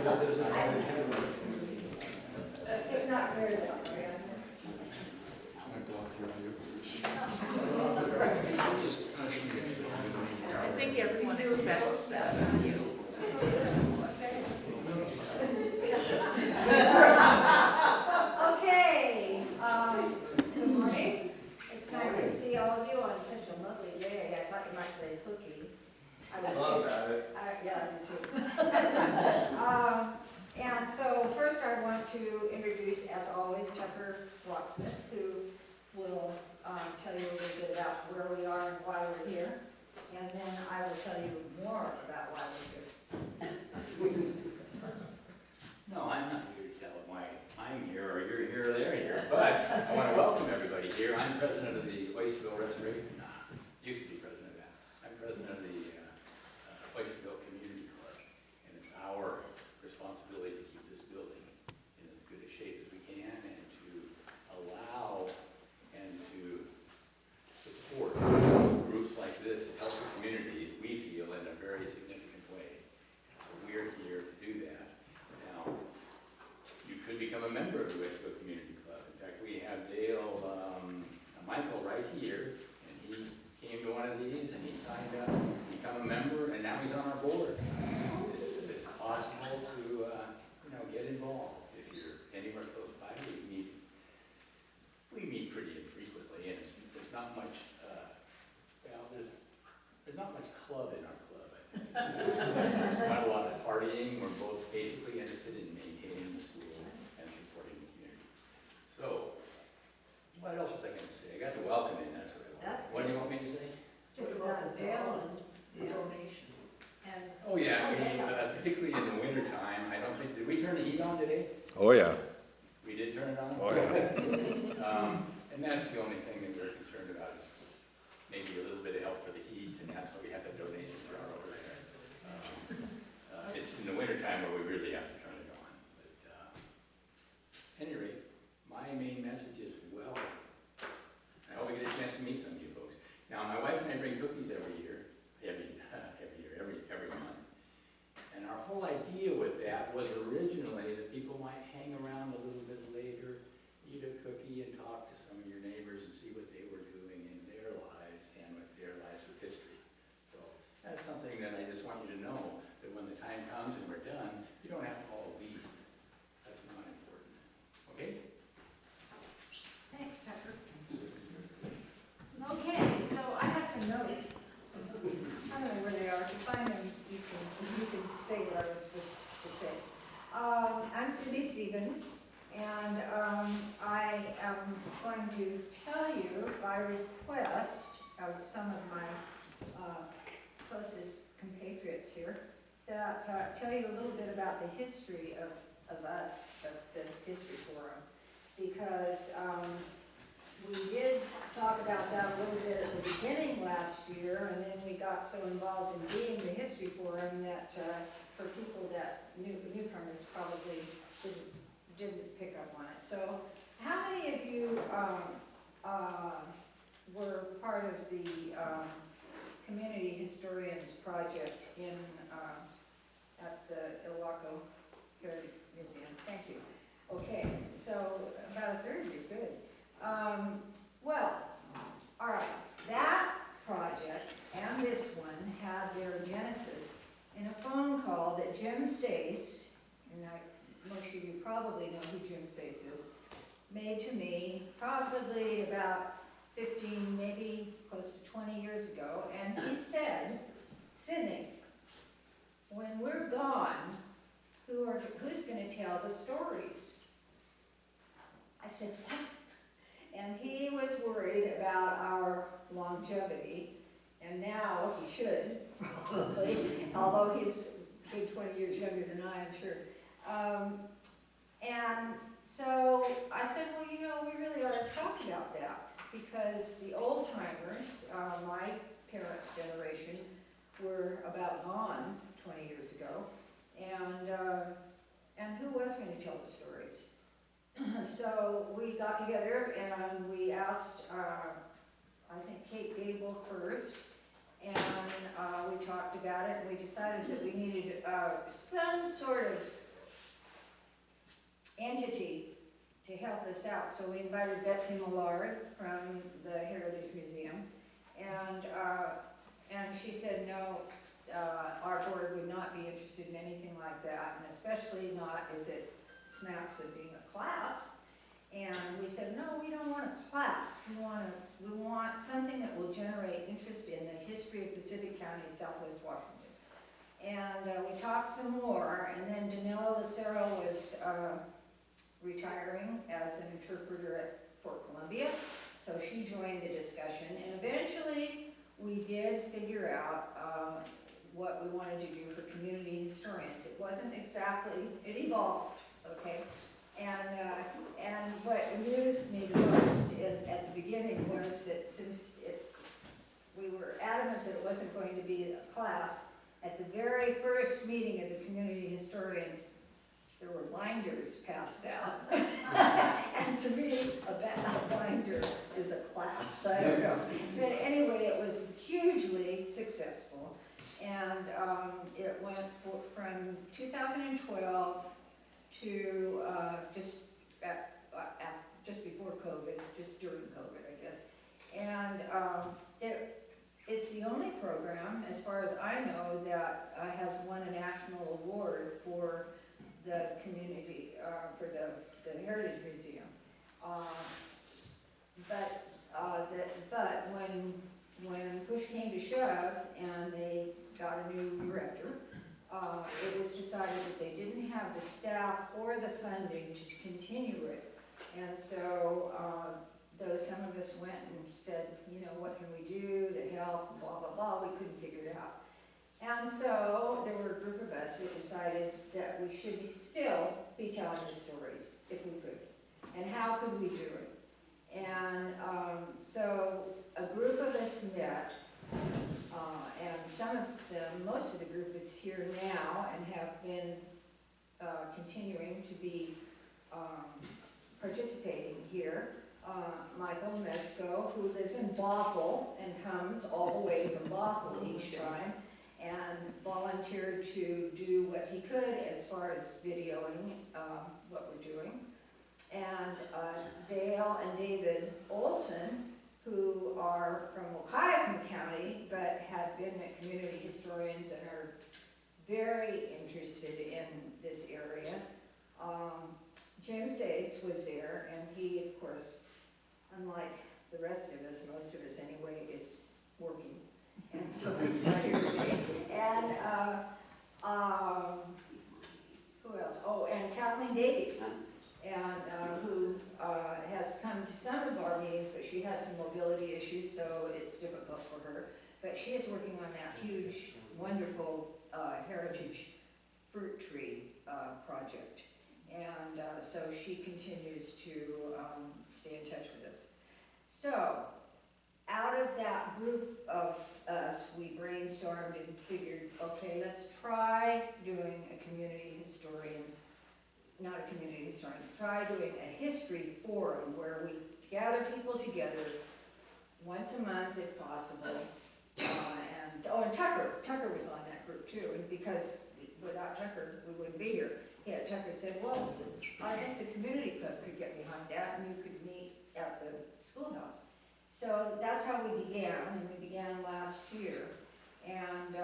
It's not very well. I think everyone expects that of you. Okay, good morning. It's nice to see all of you on such a lovely day. I thought you might play hooky. I was About it. yeah, I do too. And so first I want to introduce, as always, Tucker Locksmith, who will tell you a little bit about where we are and why we're here. And then I will tell you more about why we're here. No, I'm not here to tell them why I'm here, or you're here, or they're here, but I want to welcome everybody here. I'm president of the Oysterville Restoration, used to be president of that. I'm president of the Oysterville Community Club, and it's our responsibility to keep this building in as good a shape as we can, and to allow and to support groups like this that help the community, we feel, in a very significant way. So we're here to do that. Now, you could become a member of the Oysterville Community Club. In fact, we have Dale, Michael right here, and he came to one of these and he signed up to become a member, and now he's on our board. It's possible to get involved if you're anywhere close by. We meet pretty infrequently, and there's not much. There's not much club in our club, I think. There's not a lot of partying. We're both basically interested in maintaining the school and supporting the community. So, what else was I going to say? I got the welcome in, that's what I want. That's What do you want me to say? Just about Dale and the donation. And Oh yeah, particularly in the winter time, I don't think, did we turn the heat on today? Oh, yeah. We did turn it on? Oh, yeah. And that's the only thing that we're concerned about is maybe a little bit of help for the heat, and that's why we have the donation jar over there. It's in the winter time where we really have to turn it on. But at any rate, my main message is welcome. I hope I get a chance to meet some of you folks. Now, my wife and I bring cookies every month. And our whole idea with that was originally that people might hang around a little bit later, eat a cookie, and talk to some of your neighbors and see what they were doing in their lives and with their lives with history. So that's something that I just want you to know, that when the time comes and we're done, you don't have to all leave. That's not important. Okay? thanks, Tucker. Okay, so I had some notes. I don't know where they are. If you find them, you can say what I was supposed to say. I'm Cindy Stevens, and I am going to tell you by request of some of my closest compatriots here, that tell you a little bit about the history of us, of the History Forum, because we did talk about that a little bit at the beginning last year, and then we got so involved in being the History Forum that for people that newcomers probably didn't pick up on it. So how many of you were part of the Community Historians Project in at the Ilwaco Heritage Museum? Thank you. Okay, so about a third of you, good. Well, all right, that project and this one had their genesis in a phone call that Jim Sace, and most of you probably know who Jim Sace is, made to me probably about 15, maybe close to 20 years ago, and he said, Sydney, when we're gone, who's going to tell the stories? I said, what? And he was worried about our longevity, and now he should, probably, although he's a good 20 years younger than I am sure. And so I said, well, we really ought to talk about that, because the old timers, my parents' generation, were about gone 20 years ago, and who was going to tell the stories? So we got together and we asked, I think Kate Gable first, and we talked about it, and we decided that we needed some sort of entity to help us out. So we invited Betsy Millard from the Heritage Museum, and she said, no, our board would not be interested in anything like that, and especially not if it smacks of being a class. And we said, no, we don't want a class. We want something that will generate interest in the history of Pacific County, Southwest Washington. And we talked some more, and then Danilo Lucero was retiring as an interpreter at Fort Columbia, so she joined the discussion, and eventually we did figure out what we wanted to do for community historians. It wasn't exactly, it evolved, okay? And what amused me the most at the beginning was that since we were adamant that it wasn't going to be a class, at the very first meeting of the community historians, there were binders passed out. And to me, a binder is a class, I don't know. But anyway, it was hugely successful. And it went from 2012 to just before COVID, just during COVID, I guess. And it's the only program, as far as I know, that has won a national award for the community, for the Heritage Museum. But when push came to shove and they got a new director, it was decided that they didn't have the staff or the funding to continue it. And so, though some of us went and said, you know, what can we do to help, blah, blah, blah, we couldn't figure it out. And so there were a group of us that decided that we should still be telling the stories if we could. And how could we do it? And so a group of us met, and most of the group is here now and have been continuing to be participating here. Michael Meshko, who lives in Bothell and comes all the way from Bothell each time, and volunteered to do what he could as far as videoing what we're doing. And Dale and David Olson, who are from Wahkiakum County, but have been community historians and are very interested in this area. Jim Sayce was there, and he, of course, unlike the rest of us, most of us anyway, is working. And so he's not here today. And who else? Oh, and Kathleen Davies, and who has come to some of our meetings, but she has some mobility issues, so it's difficult for her. But she is working on that huge, wonderful heritage fruit tree project. And so she continues to stay in touch with us. So, out of that group of us, we brainstormed and figured, okay, let's try doing a community historian, not a community historian, try doing a history forum where we gather people together once a month if possible. And Tucker was on that group too, and because without Tucker, we wouldn't be here. Yeah, Tucker said, well, I think the community club could get behind that and you could meet at the schoolhouse. So that's how we began, and we began last year. And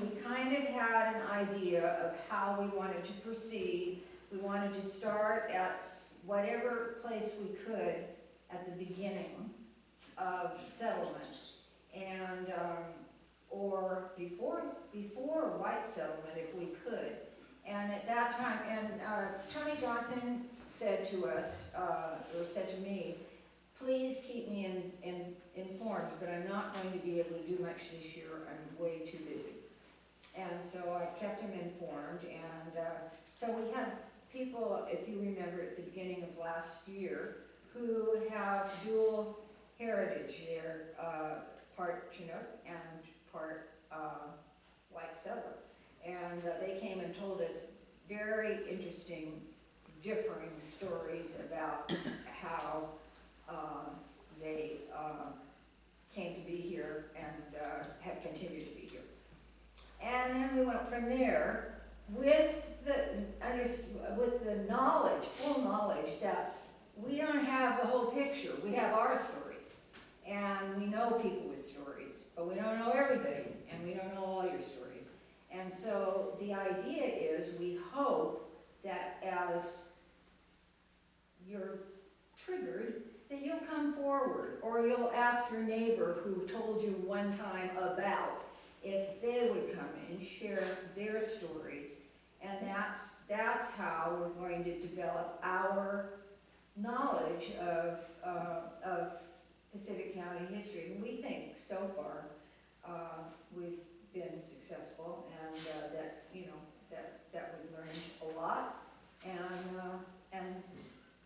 we kind of had an idea of how we wanted to proceed. We wanted to start at whatever place we could at the beginning of settlement, and or before white settlement if we could. And at that time, and Tony Johnson said to us, or said to me, please keep me informed, but I'm not going to be able to do much this year. I'm way too busy. And so I've kept him informed. And so we had people, if you remember at the beginning of last year, who have dual heritage. They're part Chinook and part white settler. And they came and told us very interesting, differing stories about how they came to be here and have continued to be here. And then we went from there with with the knowledge, full knowledge that we don't have the whole picture. We have our stories, and we know people with stories, but we don't know everybody, and we don't know all your stories. And so the idea is, we hope that as you're triggered, that you'll come forward, or you'll ask your neighbor who told you one time about, if they would come and share their stories. And that's how we're going to develop our knowledge of Pacific County history. And we think so far we've been successful, and that, you know, that we've learned a lot, and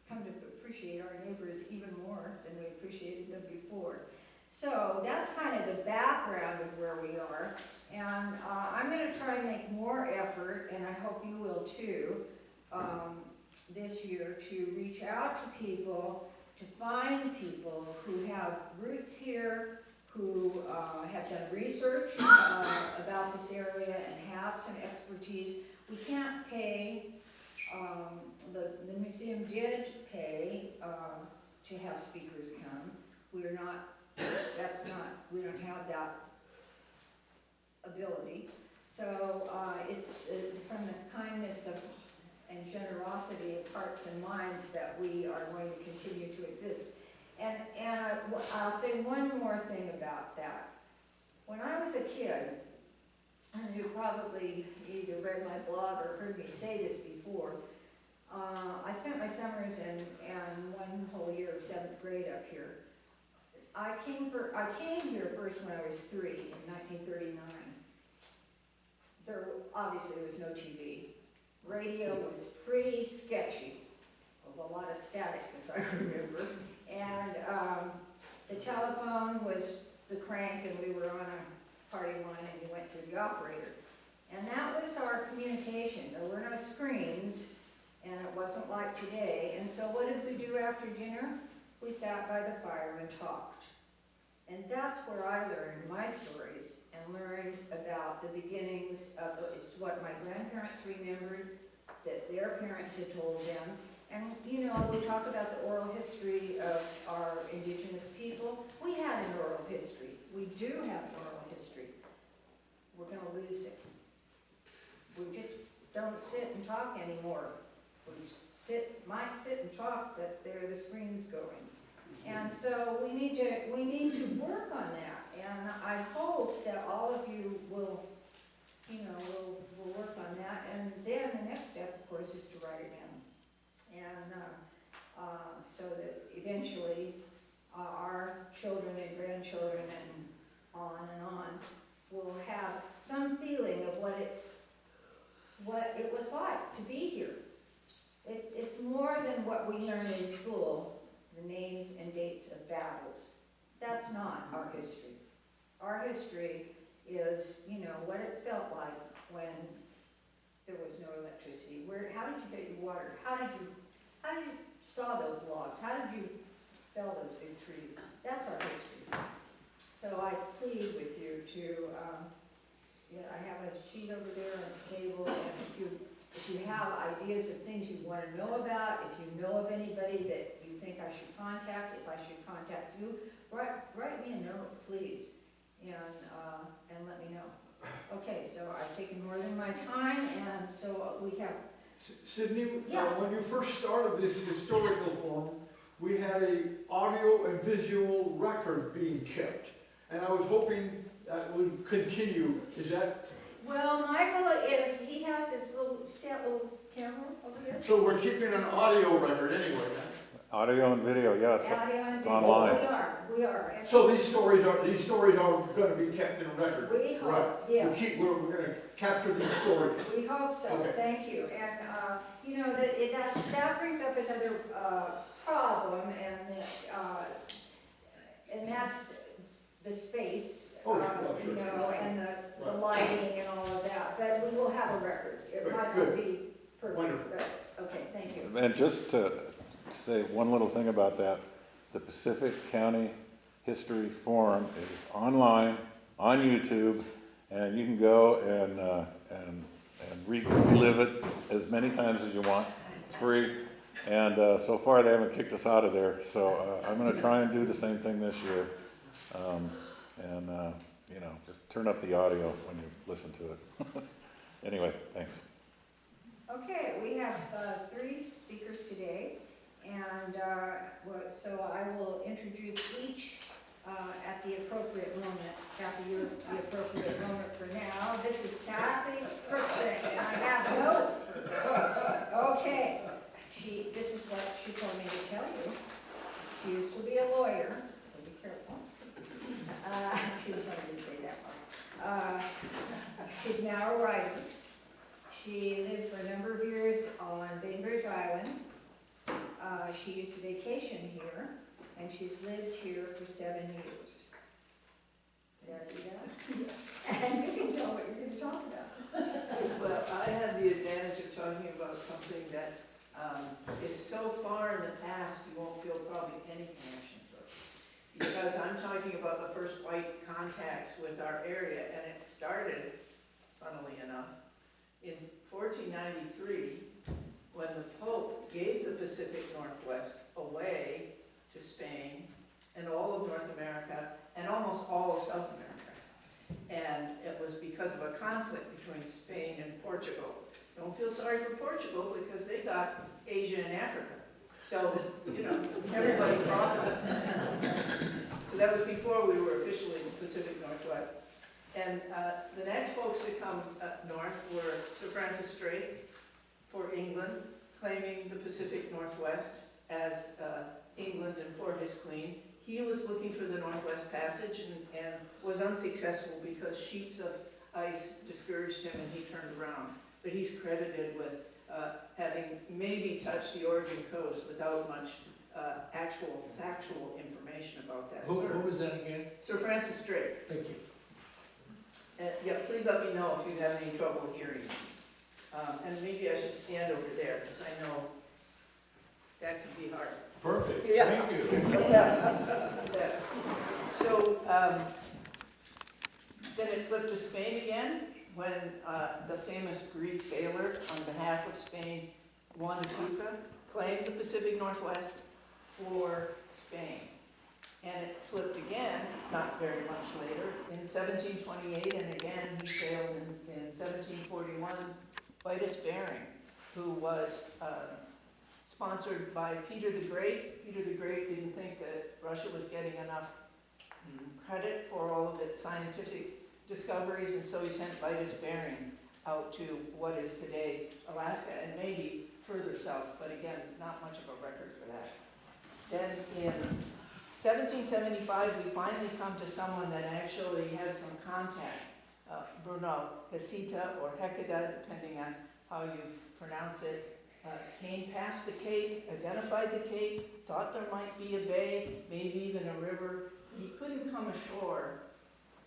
come to appreciate our neighbors even more than we appreciated them before. So that's kind of the background of where we are. And I'm going to try and make more effort, and I hope you will too, this year, to reach out to people, to find people who have roots here, who have done research about this area and have some expertise. We can't pay, the museum did pay to have speakers come. We're not, we don't have that ability. So it's from the kindness of and generosity of hearts and minds that we are going to continue to exist. And I'll say one more thing about that. When I was a kid, and you probably either read my blog or heard me say this before, I spent my summers and one whole year of 7th grade up here. I came here first when I was 3 in 1939. Obviously there was no TV. Radio was pretty sketchy. There was a lot of static, as I remember. And the telephone was the crank, and we were on a party line, and you went through the operator. And that was our communication. There were no screens, and it wasn't like today. And so what did we do after dinner? We sat by the fire and talked. And that's where I learned my stories and learned about the beginnings of, it's what my grandparents remembered, that their parents had told them. And you know, we talk about the oral history of our indigenous people. We had an oral history. We do have an oral history. We're going to lose it. We just don't sit and talk anymore. We might sit and talk, but there are the screens going. And so we need to work on that. And I hope that all of you will, you know, will work on that. And then the next step, of course, is to write it down. And so that eventually our children and grandchildren and on will have some feeling of what it was like to be here. It's more than what we learned in school, the names and dates of battles. That's not our history. Our history is, you know, what it felt like when there was no electricity. How did you get your water? How did you saw those logs? How did you fell those big trees? That's our history. So I plead with you to, I have a sheet over there on the table, and if you have ideas of things you want to know about, if you know of anybody that you think I should contact, if I should contact you, write me a note, please, and let me know. Okay, so I've taken more than my time, and so we have... Sydney, Yeah. When you first started this historical forum, we had an audio and visual record being kept, and I was hoping that would continue. Is that... Well, Michael he has his little camera over here. So we're keeping an audio record anyway, huh? Audio and video, yeah, it's It's online. We are. And So these stories are going to be kept in a record. we hope, Right. yes. We're going to capture these stories. We hope so, Okay. thank you. And, that brings up another problem, and that's the space, Oh, sure. and the Right. lighting and all of that. But we will have a record. It Good, might not good. be perfect, Wonderful. but, okay, thank you. And just to say one little thing about that, the Pacific County History Forum is online, on YouTube, and you can go and and relive it as many times as you want. It's free. And so far, they haven't kicked us out of there. So I'm going to try and do the same thing this year. You know, just turn up the audio when you listen to it. Anyway, thanks. Okay, we have 3 speakers today, and so I will introduce each at the appropriate moment. Cathy, you're the appropriate moment for now. This is Cathy Cruikshank, and I have notes for her. Okay, this is what she told me to tell you. She used to be a lawyer, so be careful. She didn't tell me to say that part. She's now a writer. She lived for a number of years on Bainbridge Island. She used to vacation here, and she's lived here for 7 years. Did I do that? Yes. And you can tell what you're going to talk about. Well, I have the advantage of talking about something that is so far in the past, you won't feel probably any connection to it. Because I'm talking about the first white contacts with our area, and it started, funnily enough, in 1493, when the Pope gave the Pacific Northwest away to Spain and all of North America and almost all of South America. And it was because of a conflict between Spain and Portugal. Don't feel sorry for Portugal because they got Asia and Africa. So, you know, everybody profited. So that was before we were officially in the Pacific Northwest. And the next folks to come up north were Sir Francis Drake for England, claiming the Pacific Northwest as England and for his queen. He was looking for the Northwest Passage and was unsuccessful because sheets of ice discouraged him and he turned around. But he's credited with having maybe touched the Oregon coast without much actual factual information about that. Who was that again? Sir Francis Drake. Thank you. Yeah, please let me know if you have any trouble hearing. And maybe I should stand over there, because I know that can be hard. Perfect. Yeah. Thank you. Yeah. So, then it flipped to Spain again, when the famous Greek sailor, on behalf of Spain, Juan de Fuca, claimed the Pacific Northwest for Spain. And it flipped again, not very much later, in 1728, and again he sailed in 1741, Vitus Bering, who was sponsored by Peter the Great. Peter the Great didn't think that Russia was getting enough credit for all of its scientific discoveries, and so he sent Vitus Bering out to what is today Alaska, and maybe further south, but again, not much of a record for that. Then in 1775, we finally come to someone that actually had some contact. Bruno Heceta, or Hecada, depending on how you pronounce it, came past the Cape, identified the Cape, thought there might be a bay, maybe even a river. He couldn't come ashore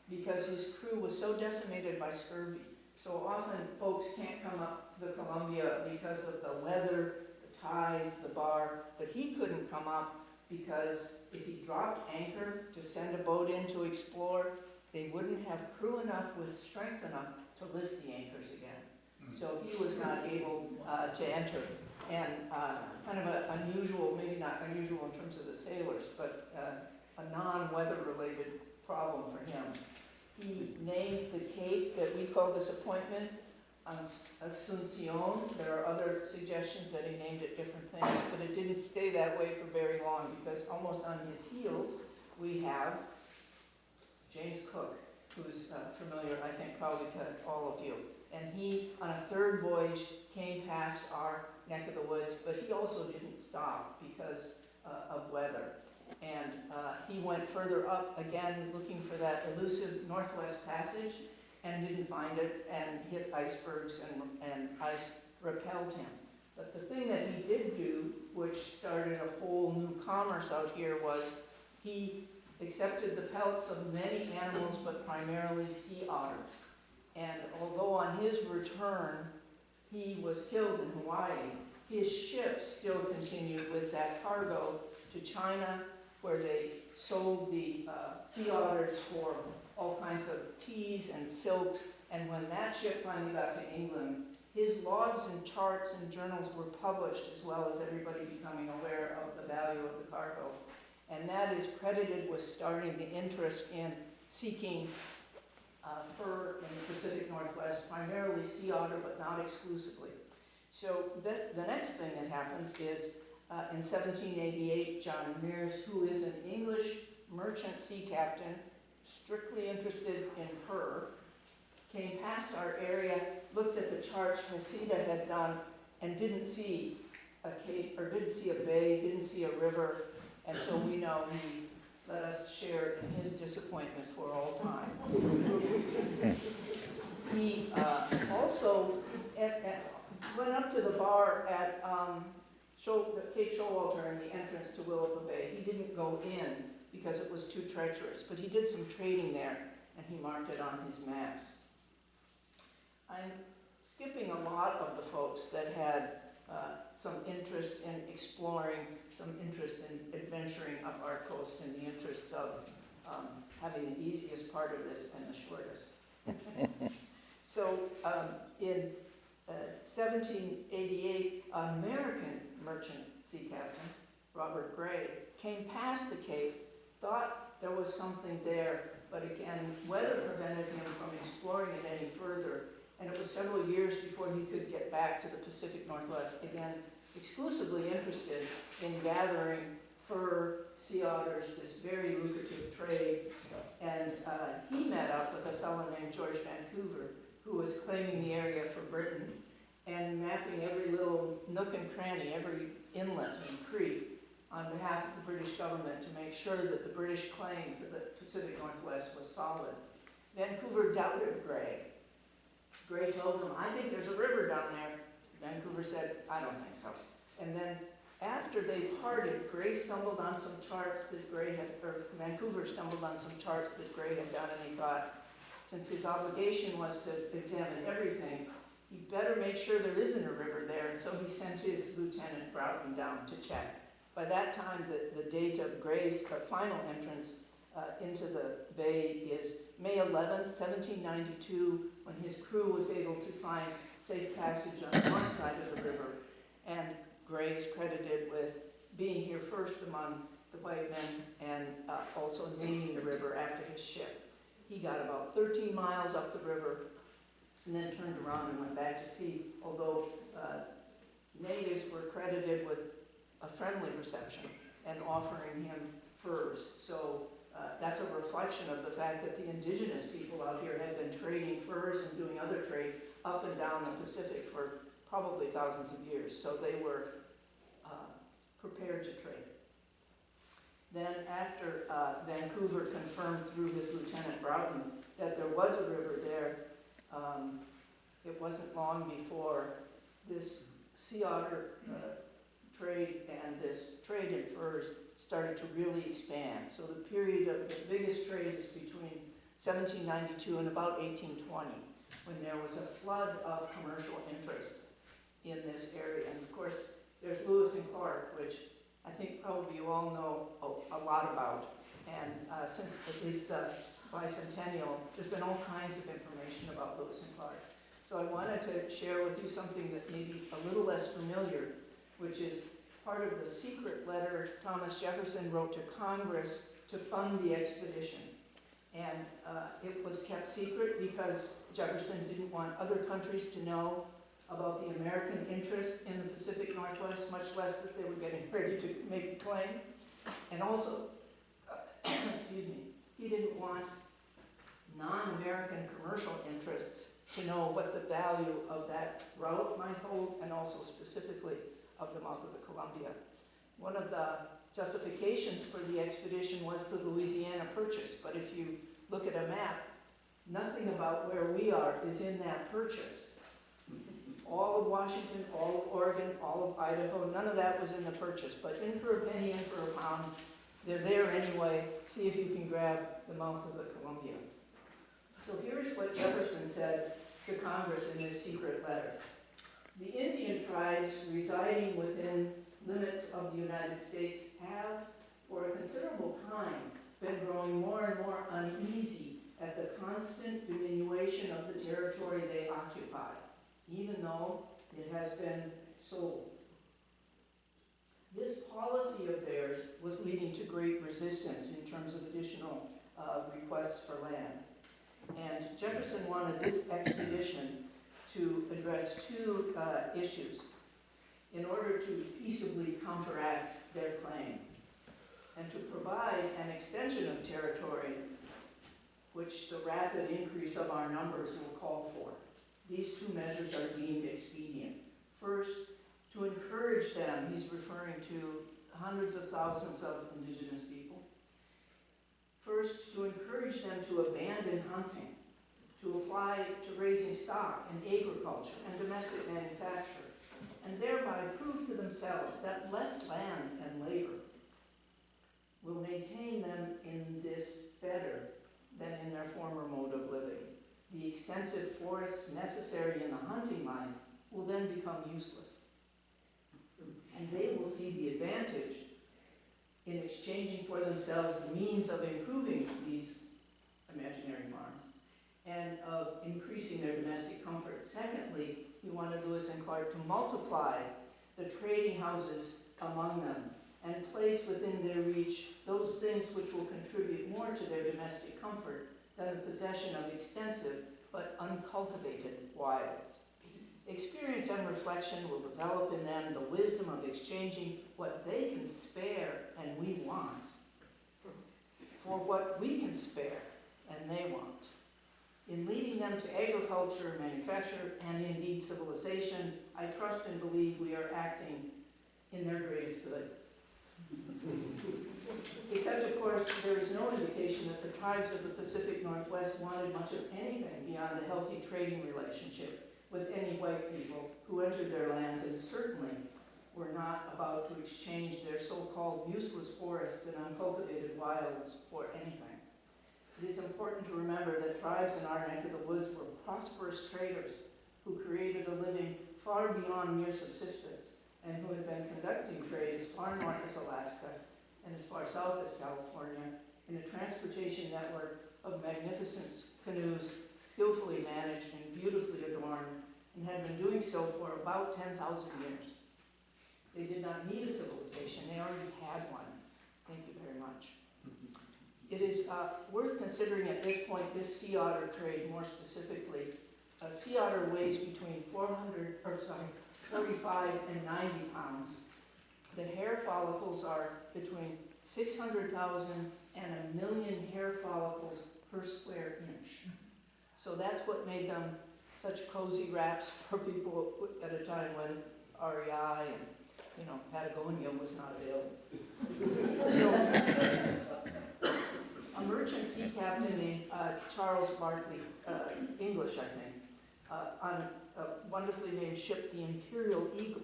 because his crew was so decimated by scurvy. So often folks can't come up the Columbia because of the weather, the tides, the bar, but he couldn't come up because if he dropped anchor to send a boat in to explore, they wouldn't have crew enough with strength enough to lift the anchors again. So he was not able to enter. And kind of an unusual, maybe not unusual in terms of the sailors, but a non-weather related problem for him. He named the cape that we call Disappointment Asuncion. There are other suggestions that he named it different things, but it didn't stay that way for very long because almost on his heels we have James Cook, who's familiar, I think, probably to all of you. And he, on a third voyage, came past our neck of the woods, but he also didn't stop because of weather. And he went further up again looking for that elusive Northwest Passage and didn't find it and hit icebergs and ice repelled him. But the thing that he did do, which started a whole new commerce out here, was he accepted the pelts of many animals, but primarily sea otters. And although on his return he was killed in Hawaii, his ship still continued with that cargo to China, where they sold the sea otters for all kinds of teas and silks And when that ship finally got to England, his logs and charts and journals were published, as well as everybody becoming aware of the value of the cargo. And that is credited with starting the interest in seeking fur in the Pacific Northwest, primarily sea otter, but not exclusively. So the next thing that happens is in 1788, John Mears, who is an English merchant sea captain, strictly interested in fur, came past our area, looked at the charts Hesida had done, and didn't see a cape, or didn't see a bay, didn't see a river, and so we know he let us share in his disappointment for all time. He also went up to the bar at Cape Showalter in the entrance to Willapa Bay. He didn't go in because it was too treacherous, but he did some trading there, and he marked it on his maps. I'm skipping a lot of the folks that had some interest in exploring, some interest in adventuring up our coast in the interests of having the easiest part of this and the shortest. So in 1788, an American merchant sea captain, Robert Gray, came past the Cape, thought there was something there, but again, weather prevented him from exploring it any further. And it was several years before he could get back to the Pacific Northwest, again, exclusively interested in gathering fur, sea otters, this very lucrative trade. And he met up with a fellow named George Vancouver, who was claiming the area for Britain and mapping every little nook and cranny, every inlet and creek on behalf of the British government to make sure that the British claim for the Pacific Northwest was solid. Vancouver doubted Gray. Gray told him, I think there's a river down there. Vancouver said, I don't think so. And then after they parted, Gray stumbled on some charts that Vancouver stumbled on some charts that Gray had done, and he thought, since his obligation was to examine everything, he better make sure there isn't a river there, and so he sent his Lieutenant Broughton down to check. By that time, the date of Gray's final entrance into the bay is May 11th, 1792, when his crew was able to find safe passage on the north side of the river. And Gray is credited with being here first among the white men and also naming the river after his ship. He got about 13 miles up the river and then turned around and went back to sea, although natives were credited with a friendly reception and offering him furs. So that's a reflection of the fact that the indigenous people out here had been trading furs and doing other trade up and down the Pacific for probably thousands of years. So they were prepared to trade. Then after Vancouver confirmed through his Lieutenant Broughton that there was a river there, it wasn't long before this sea otter trade and this trade in furs started to really expand. So the period of the biggest trade is between 1792 and about 1820, when there was a flood of commercial interest in this area. And of course, there's Lewis and Clark, which I think probably you all know a lot about. And since at least the bicentennial, there's been all kinds of information about Lewis and Clark. So I wanted to share with you something that may be a little less familiar, which is part of the secret letter Thomas Jefferson wrote to Congress to fund the expedition. And it was kept secret because Jefferson didn't want other countries to know about the American interest in the Pacific Northwest, much less that they were getting ready to make a claim. And also, excuse me, he didn't want non-American commercial interests to know what the value of that route might hold, and also specifically of the mouth of the Columbia. One of the justifications for the expedition was the Louisiana Purchase, but if you look at a map, nothing about where we are is in that purchase. All of Washington, all of Oregon, all of Idaho, none of that was in the purchase, but in for a penny, in for a pound, they're there anyway. See if you can grab the mouth of the Columbia. So here's what Jefferson said to Congress in his secret letter. The Indian tribes residing within limits of the United States have, for a considerable time, been growing more and more uneasy at the constant diminution of the territory they occupy, even though it has been sold. This policy of theirs was leading to great resistance in terms of additional requests for land. And Jefferson wanted this expedition to address two issues in order to peaceably counteract their claim and to provide an extension of territory which the rapid increase of our numbers will call for. These two measures are deemed expedient. First, to encourage them, he's referring to hundreds of thousands of indigenous people. First, to encourage them to abandon hunting, to apply to raising stock and agriculture and domestic manufacture, and thereby prove to themselves that less land and labor will maintain them in this better than in their former mode of living. The extensive forests necessary in the hunting life will then become useless. And they will see the advantage in exchanging for themselves the means of improving these imaginary farms and of increasing their domestic comfort. Secondly, he wanted Lewis and Clark to multiply the trading houses among them and place within their reach those things which will contribute more to their domestic comfort than the possession of extensive but uncultivated wilds. Experience and reflection will develop in them the wisdom of exchanging what they can spare and we want for what we can spare and they want. In leading them to agriculture, manufacture, and indeed civilization, I trust and believe we are acting in their greatest good. Except, of course, there is no indication that the tribes of the Pacific Northwest wanted much of anything beyond a healthy trading relationship with any white people who entered their lands, and certainly were not about to exchange their so-called useless forests and uncultivated wilds for anything. It is important to remember that tribes in our neck of the woods were prosperous traders who created a living far beyond mere subsistence and who had been conducting trade as far north as Alaska and as far south as California in a transportation network of magnificent canoes skillfully managed and beautifully adorned, and had been doing so for about 10,000 years. They did not need a civilization, they already had one. Thank you very much. It is worth considering at this point this sea otter trade more specifically. A sea otter weighs between 45 and 90 pounds. The hair follicles are between 600,000 and 1,000,000 hair follicles per square inch. So that's what made them such cozy wraps for people at a time when REI and, Patagonia was not available. So, a merchant sea captain named Charles Bartley, English, I think, on a wonderfully named ship, the Imperial Eagle,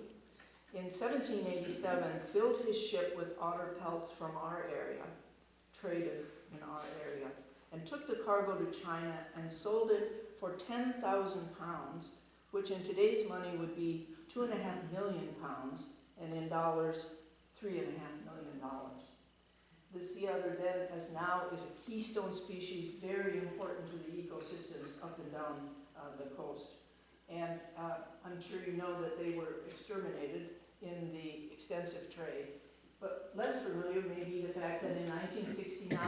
in 1787 filled his ship with otter pelts from our area, traded in our area, and took the cargo to China and sold it for 10,000 pounds, which in today's money would be 2.5 million pounds, and in dollars, $3.5 million. The sea otter then, as now, is a keystone species, very important to the ecosystems up and down the coast. And I'm sure you know that they were exterminated in the extensive trade. But less familiar may be the fact that in 1969,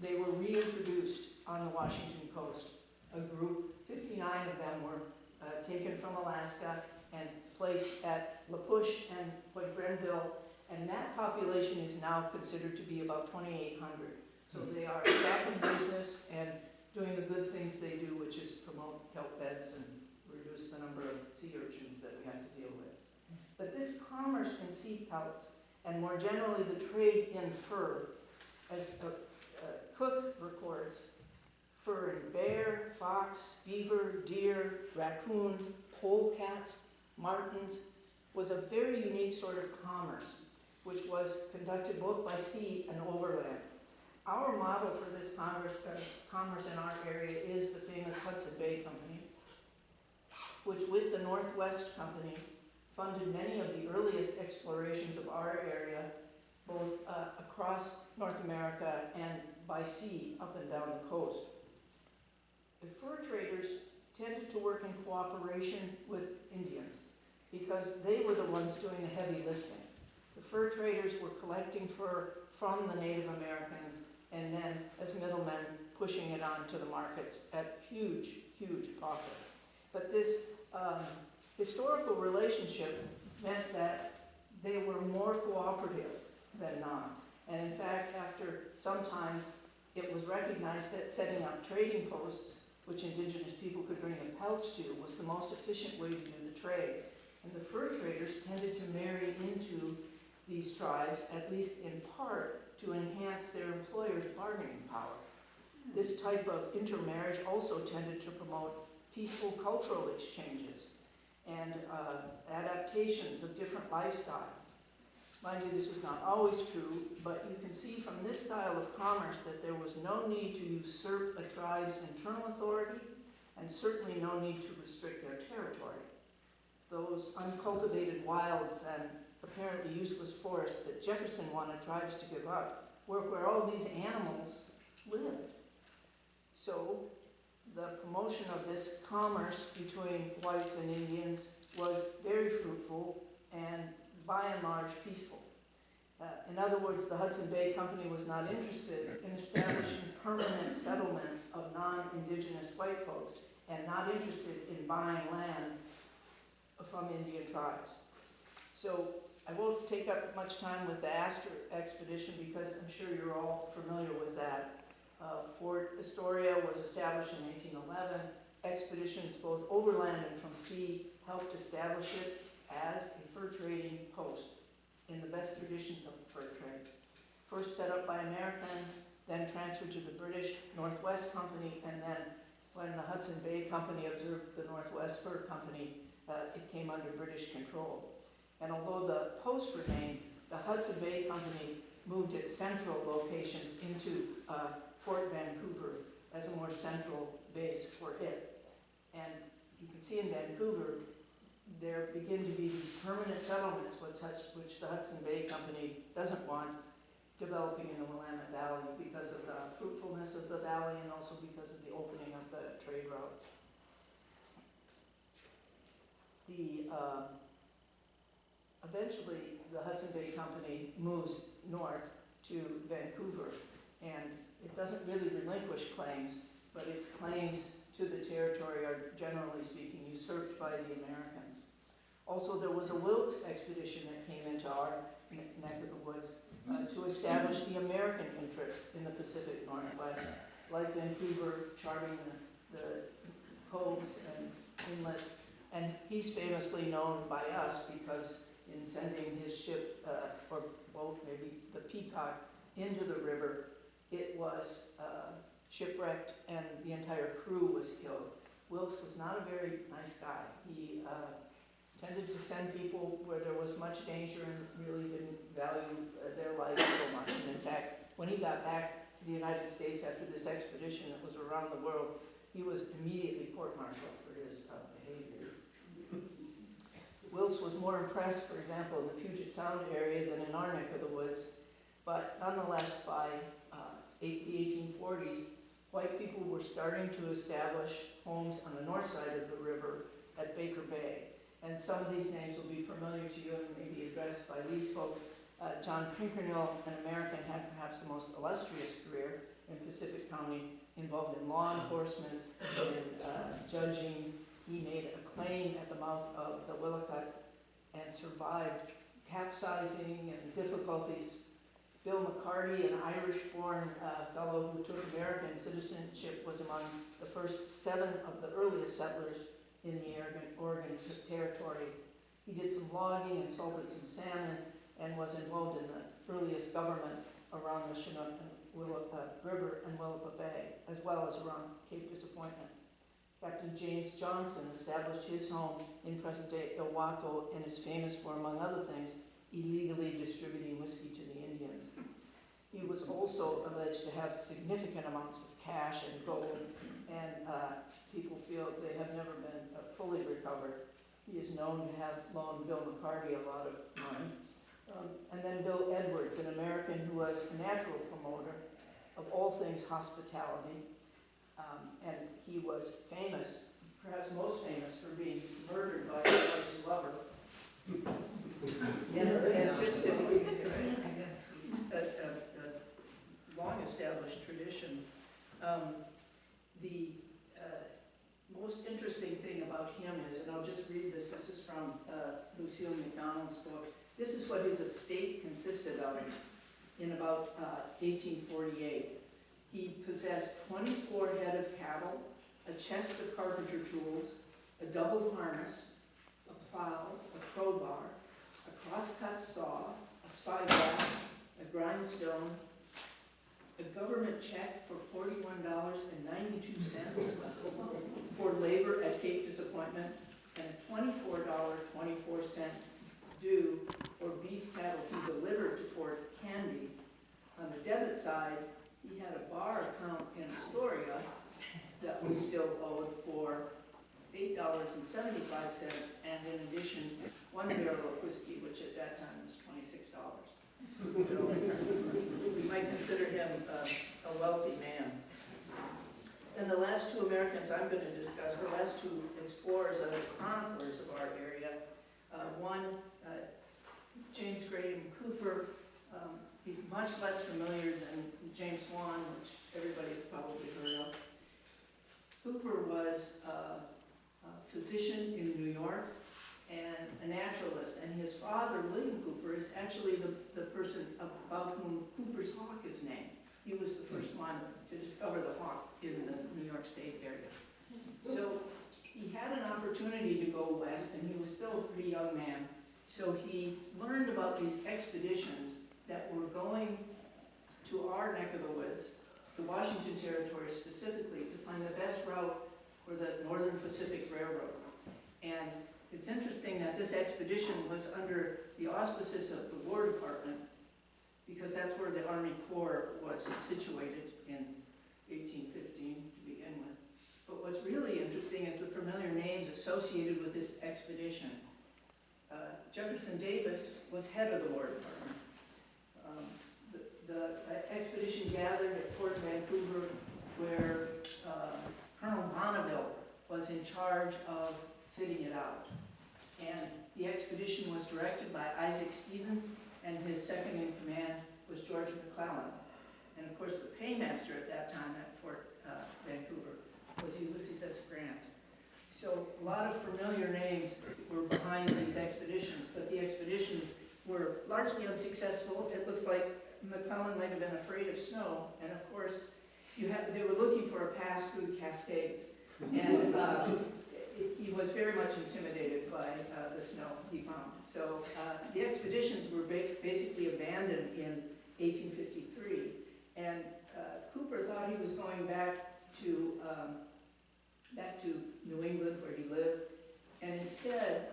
they were reintroduced on the Washington coast. A group, 59 of them were taken from Alaska and placed at La Push and Point Grenville, and that population is now considered to be about 2,800. So they are back in business and doing the good things they do, which is promote kelp beds and reduce the number of sea urchins that we have to deal with. But this commerce in sea pelts, and more generally the trade in fur, as Cook records, fur in bear, fox, beaver, deer, raccoon, polecats, martens, was a very unique sort of commerce, which was conducted both by sea and overland. Our model for this commerce in our area is the famous Hudson Bay Company, which with the Northwest Company funded many of the earliest explorations of our area, both across North America and by sea up and down the coast. The fur traders tended to work in cooperation with Indians because they were the ones doing the heavy lifting. The fur traders were collecting fur from the Native Americans and then, as middlemen, pushing it on to the markets at huge, huge profit. But this historical relationship meant that they were more cooperative than not. And in fact, after some time, it was recognized that setting up trading posts, which indigenous people could bring their pelts to, was the most efficient way to do the trade. And the fur traders tended to marry into these tribes, at least in part, to enhance their employers' bargaining power. This type of intermarriage also tended to promote peaceful cultural exchanges and adaptations of different lifestyles. Mind you, this was not always true, but you can see from this style of commerce that there was no need to usurp a tribe's internal authority and certainly no need to restrict their territory. Those uncultivated wilds and apparently useless forests that Jefferson wanted tribes to give up were where all these animals lived. So the promotion of this commerce between whites and Indians was very fruitful and by and large peaceful. In other words, the Hudson Bay Company was not interested in establishing permanent settlements of non-indigenous white folks and not interested in buying land from Indian tribes. So I won't take up much time with the Astor expedition because I'm sure you're all familiar with that. Fort Astoria was established in 1811. Expeditions both overland and from sea helped establish it as a fur trading post in the best traditions of the fur trade. First set up by Americans, then transferred to the British Northwest Company, and then when the Hudson Bay Company observed the Northwest Fur Company, it came under British control. And although the post remained, the Hudson Bay Company moved its central locations into Fort Vancouver as a more central base for it. And you can see in Vancouver, there begin to be these permanent settlements, which the Hudson Bay Company doesn't want, developing in the Willamette Valley because of the fruitfulness of the valley and also because of the opening of the trade routes. Eventually, the Hudson Bay Company moves north to Vancouver, and it doesn't really relinquish claims, but its claims to the territory are, generally speaking, usurped by the Americans. Also, there was a Wilkes expedition that came into our neck of the woods to establish the American interest in the Pacific Northwest, like Vancouver, charting the coves and inlets. And he's famously known by us because in sending his ship, or boat maybe, the Peacock, into the river, it was shipwrecked and the entire crew was killed. Wilkes was not a very nice guy. He tended to send people where there was much danger and really didn't value their life so much. And in fact, when he got back to the United States after this expedition that was around the world, he was immediately court-martialed for his behavior. Wilkes was more impressed, for example, in the Puget Sound area than in our neck of the woods. But nonetheless, by the 1840s, white people were starting to establish homes on the north side of the river at Baker Bay. And some of these names will be familiar to you and may be addressed by these folks. John Pinkernell, an American, had perhaps the most illustrious career in Pacific County, involved in law enforcement, in judging. He made a claim at the mouth of the Willicott and survived capsizing and difficulties. Bill McCarty, an Irish-born fellow who took American citizenship, was among the first 7 of the earliest settlers in the Oregon Territory. He did some logging and salted some salmon and was involved in the earliest government around the Chinook and River and Willapa Bay, as well as around Cape Disappointment. Captain James Johnson established his home in present-day Ilwaco and is famous for, among other things, illegally distributing whiskey to the Indians. He was also alleged to have significant amounts of cash and gold, and people feel they have never been fully recovered. He is known to have loaned Bill McCarty a lot of money. And then Bill Edwards, an American who was a natural promoter of all things hospitality, and he was famous The most interesting thing about him is, and I'll just read this is from Lucille McDonald's book, this is what his estate consisted of in about 1848. He possessed 24 head of cattle, a chest of carpenter tools, a double harness, a plow, a crowbar, a crosscut saw, a spyglass, a grindstone, a government check for $41.92 for labor at Cape Disappointment, and a $24.24 due for beef cattle he delivered to Fort Canby. On the debit side, he had a bar account in Astoria that was still owed for $8.75, and in addition, 1 barrel of whiskey, which at that time was $26. So we might consider him a wealthy man. And the last two Americans I'm going to discuss were last two explorers and chroniclers of our area. One, James Graham Cooper. He's much less familiar than James Swan, which everybody's probably heard of. Cooper was a physician in New York and a naturalist, and his father, William Cooper, is actually the person about whom Cooper's hawk is named. He was the first one to discover the hawk in the New York State area. So he had an opportunity to go west, and he was still a pretty young man. So he learned about these expeditions that were going to our neck of the woods, the Washington Territory specifically, to find the best route for the Northern Pacific Railroad. And it's interesting that this expedition was under the auspices of the War Department, because that's where the Army Corps was situated in 1815 to begin with. But what's really interesting is the familiar names associated with this expedition. Jefferson Davis was head of the War Department. The expedition gathered at Fort Vancouver, where Colonel Bonneville was in charge of fitting it out. And the expedition was directed by Isaac Stevens, and his second in command was George McClellan. And of course, the paymaster at that time at Fort Vancouver was Ulysses S. Grant. So a lot of familiar names were behind these expeditions, but the expeditions were largely unsuccessful. It looks like McClellan might have been afraid of snow, and of course, they were looking for a pass through the Cascades, and he was very much intimidated by the snow he found. So the expeditions were basically abandoned in 1853, and Cooper thought he was going back to New England, where he lived, and instead,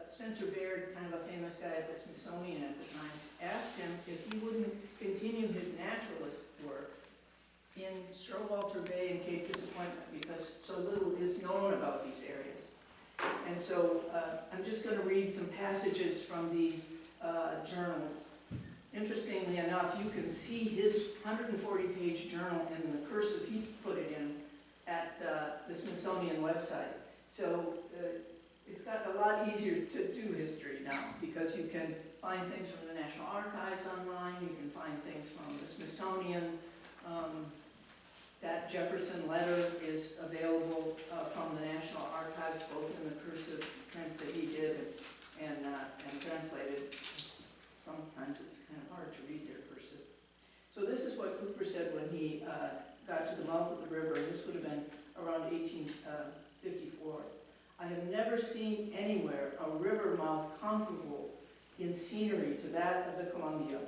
Spencer Baird, kind of a famous guy at the Smithsonian at the time, asked him if he wouldn't continue his naturalist work in Showalter Bay and Cape Disappointment, because so little is known about these areas. And so I'm just going to read some passages from these journals. Interestingly enough, you can see his 140-page journal in the cursive he put it in at the Smithsonian website. So it's got a lot easier to do history now, because you can find things from the National Archives online, you can find things from the Smithsonian. That Jefferson letter is available from the National Archives, both in the cursive print that he did and translated. Sometimes it's kind of hard to read their cursive. So this is what Cooper said when he got to the mouth of the river, and this would have been around 1854. I have never seen anywhere a river mouth comparable in scenery to that of the Columbia.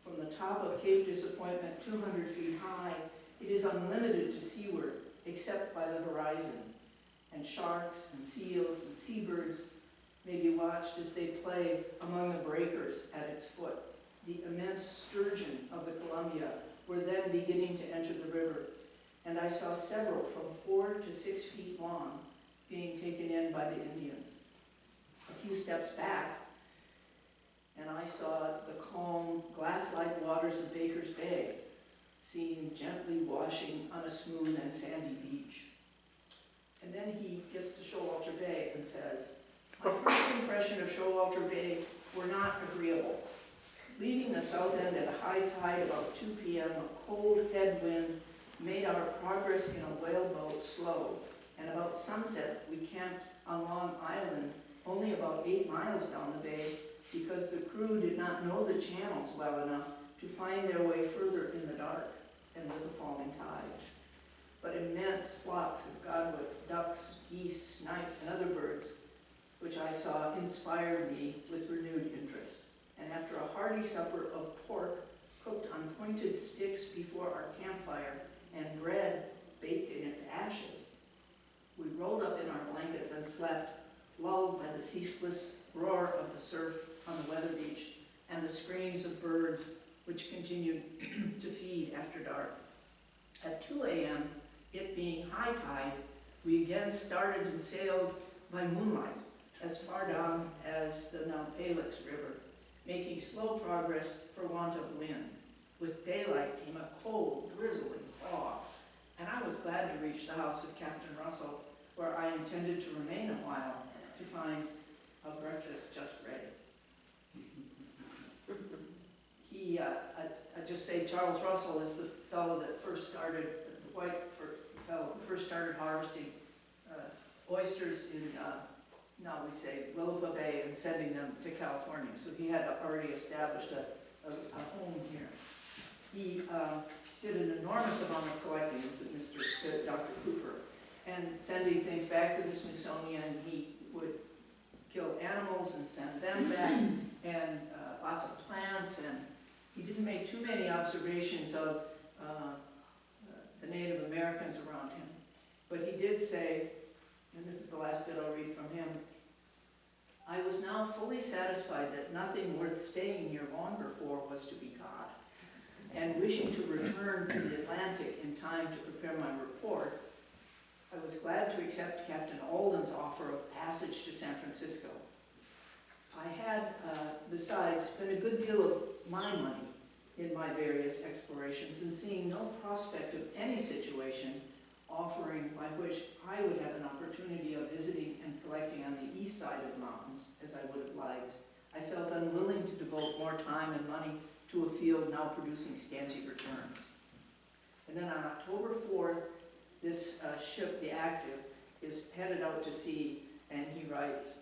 From the top of Cape Disappointment, 200 feet high, it is unlimited to seaward, except by the horizon. And sharks and seals and seabirds may be watched as they play among the breakers at its foot. The immense sturgeon of the Columbia were then beginning to enter the river, and I saw several from 4 to 6 feet long being taken in by the Indians. A few steps back, and I saw the calm, glass-like waters of Baker's Bay, seen gently washing on a smooth and sandy beach. And then he gets to Showalter Bay and says, my first impression of Showalter Bay were not agreeable. Leaving the south end at a high tide about 2 p.m., a cold headwind made our progress in a whaleboat slow, and about sunset, we camped on Long Island, only about 8 miles down the bay, because the crew did not know the channels well enough to find their way further in the dark and with a falling tide. But immense flocks of godwits, ducks, geese, snipe, and other birds, which I saw, inspired me with renewed interest. And after a hearty supper of pork cooked on pointed sticks before our campfire and bread baked in its ashes, we rolled up in our blankets and slept, lulled by the ceaseless roar of the surf on the weather beach and the screams of birds which continued to feed after dark. At 2 a.m., it being high tide, we again started and sailed by moonlight as far down as the Naupalix River, making slow progress for want of wind. With daylight came a cold, drizzling fog, and I was glad to reach the house of Captain Russell, where I intended to remain a while to find a breakfast just ready. I just say Charles Russell is the fellow that first started, the white fellow who first started harvesting oysters in, now we say, Willapa Bay and sending them to California. So he had already established a home here. He did an enormous amount of collecting, this is Dr. Cooper, and sending things back to the Smithsonian. He would kill animals and send them back, and lots of plants, and he didn't make too many observations of the Native Americans around him. But he did say, and this is the last bit I'll read from him, "I was now fully satisfied that nothing worth staying here longer for was to be caught, and wishing to return to the Atlantic in time to prepare my report, I was glad to accept Captain Alden's offer of passage to San Francisco. I had, besides, spent a good deal of my money in my various explorations, and seeing no prospect of any situation offering by which I would have an opportunity of visiting and collecting on the east side of the mountains, as I would have liked, I felt unwilling to devote more time and money to a field now producing scanty returns." And then on October 4th, this ship, the Active, is headed out to sea, and he writes,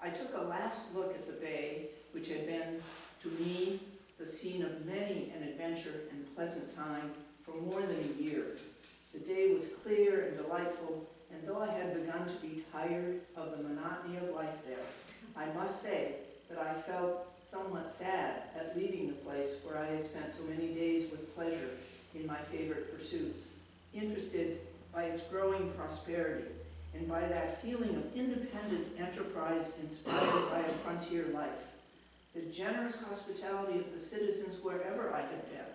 "I took a last look at the bay, which had been, to me, the scene of many an adventure and pleasant time for more than a year. The day was clear and delightful, and though I had begun to be tired of the monotony of life there, I must say that I felt somewhat sad at leaving the place where I had spent so many days with pleasure in my favorite pursuits, interested by its growing prosperity, and by that feeling of independent enterprise inspired by a frontier life. The generous hospitality of the citizens wherever I had been,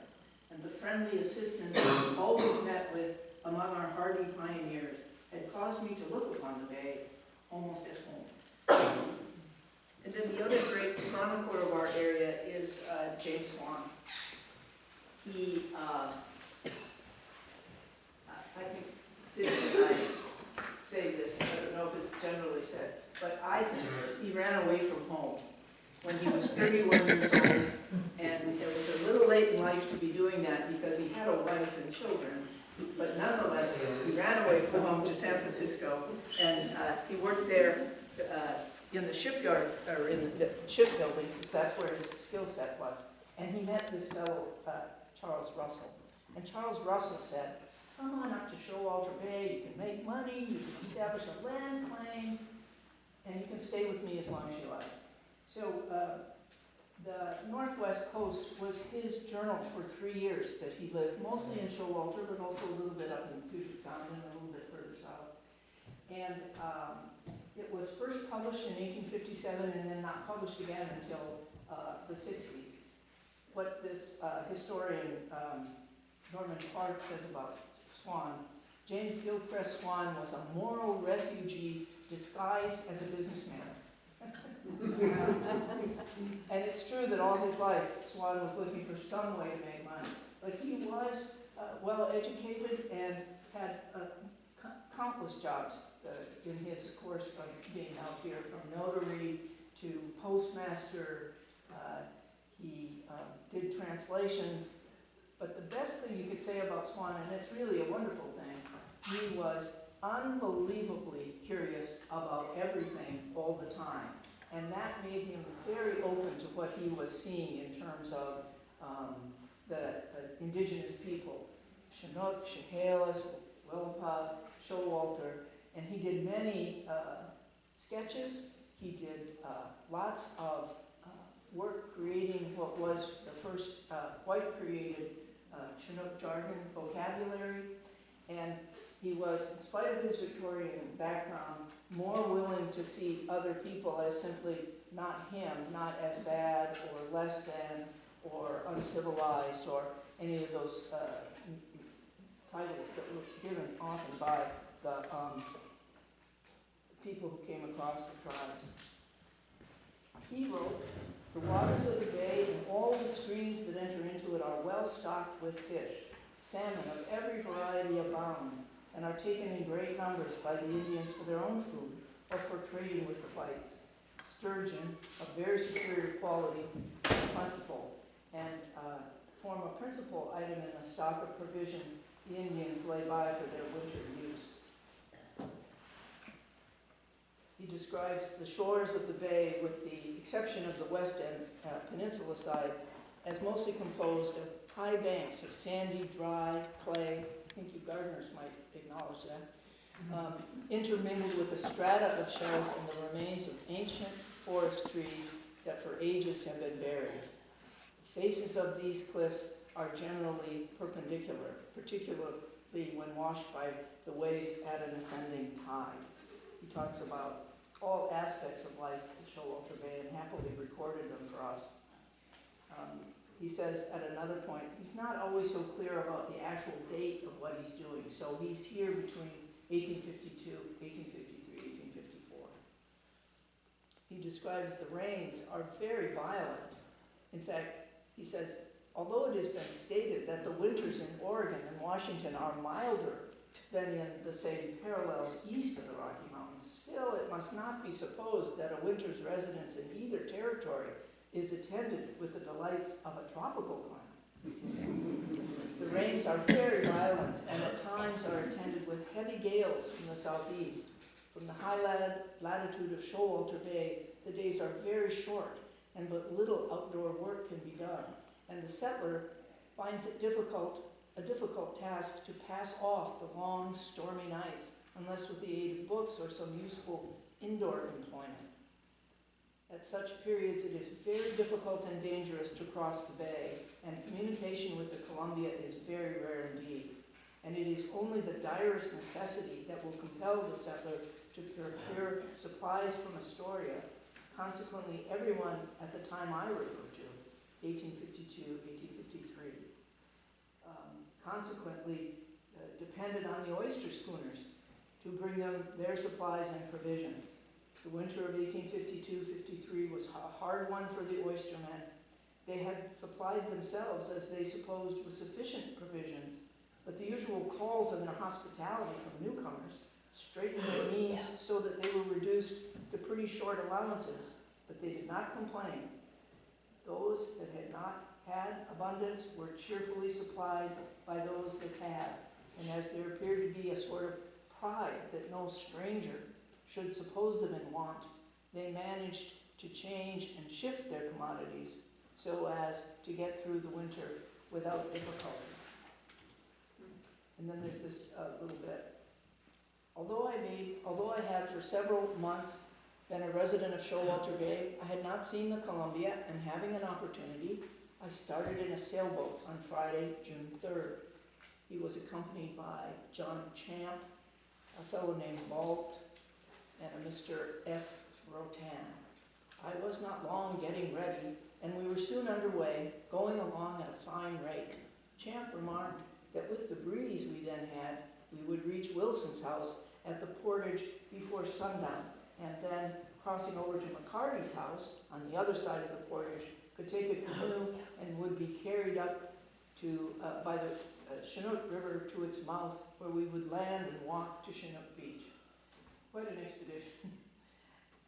and the friendly assistance always met with among our hardy pioneers, had caused me to look upon the bay almost as home." And then the other great chronicler of our area is James Swan. He, I think Sid and I say this, I don't know if it's generally said, but I think he ran away from home when he was 31 years old, and it was a little late in life to be doing that because he had a wife and children, but nonetheless, he ran away from home to San Francisco, and he worked there in the shipyard, or in the shipbuilding, because that's where his skill set was, and he met this fellow, Charles Russell, and Charles Russell said, "Come on up to Showalter Bay, you can make money, you can establish a land claim, and you can stay with me as long as you like." So the Northwest Coast was his journal for 3 years that he lived, mostly in Showalter, but also a little bit up in Puget Sound and a little bit further south. And it was first published in 1857 and then not published again until the 60s. What this historian, Norman Clark, says about Swan, James Gilchrist Swan was a moral refugee disguised as a businessman. And it's true that all his life, Swan was looking for some way to make money. But he was well educated and had countless jobs in his course of being out here, from notary to postmaster. He did translations. But the best thing you could say about Swan, and it's really a wonderful thing, he was unbelievably curious about everything all the time. And that made him very open to what he was seeing in terms of the indigenous people, Chinook, Chehalis, Willapa, Showalter, and he did many sketches. He did lots of work creating what was the first white created Chinook jargon vocabulary, and he was, in spite of his Victorian background, more willing to see other people as simply not him, not as bad or less than or uncivilized or any of those titles that were given often by the people who came across the tribes. He wrote, "The waters of the bay and all the streams that enter into it are well stocked with fish. Salmon of every variety abound and are taken in great numbers by the Indians for their own food or for trading with the whites. Sturgeon of very superior quality is plentiful and form a principal item in the stock of provisions the Indians lay by for their winter use." He describes the shores of the bay, with the exception of the west end peninsula side, as mostly composed of high banks of sandy, dry clay, I think you gardeners might acknowledge that, intermingled with a strata of shells and the remains of ancient forest trees that for ages have been buried. The faces of these cliffs are generally perpendicular, particularly when washed by the waves at an ascending tide. He talks about all aspects of life at Showalter Bay and happily recorded them for us. He says at another point, he's not always so clear about the actual date of what he's doing, so he's here between 1852, 1853, 1854. He describes the rains are very violent. In fact, he says, although it has been stated that the winters in Oregon and Washington are milder than in the same parallels east of the Rocky Mountains, still it must not be supposed that a winter's residence in either territory is attended with the delights of a tropical climate. The rains are very violent and at times are attended with heavy gales from the southeast. From the high latitude of Showalter Bay, the days are very short and but little outdoor work can be done, and the settler finds it a difficult task to pass off the long, stormy nights, unless with the aid of books or some useful indoor employment. At such periods, it is very difficult and dangerous to cross the bay, and communication with the Columbia is very rare indeed. And it is only the direst necessity that will compel the settler to procure supplies from Astoria. Consequently, everyone at the time I refer to, 1852, 1853, depended on the oyster schooners to bring them their supplies and provisions. The winter of 1852-53 was a hard one for the oystermen. They had supplied themselves, as they supposed, with sufficient provisions, but the usual calls on their hospitality from newcomers straightened their means so that they were reduced to pretty short allowances, but they did not complain. Those that had not had abundance were cheerfully supplied by those that had, and as there appeared to be a sort of pride that no stranger should suppose them in want, they managed to change and shift their commodities so as to get through the winter without difficulty. And then there's this little bit. Although I had for several months been a resident of Showalter Bay, I had not seen the Columbia, and having an opportunity, I started in a sailboat on Friday, June 3rd. He was accompanied by John Champ, a fellow named Balt, and a Mr. F. Rotan. I was not long getting ready, and we were soon underway, going along at a fine rate. Champ remarked that with the breeze we then had, we would reach Wilson's house at the portage before sundown, and then crossing over to McCarty's house on the other side of the portage, could take a canoe and would be carried up to by the Chinook River to its mouth, where we would land and walk to Chinook Beach. Quite an expedition.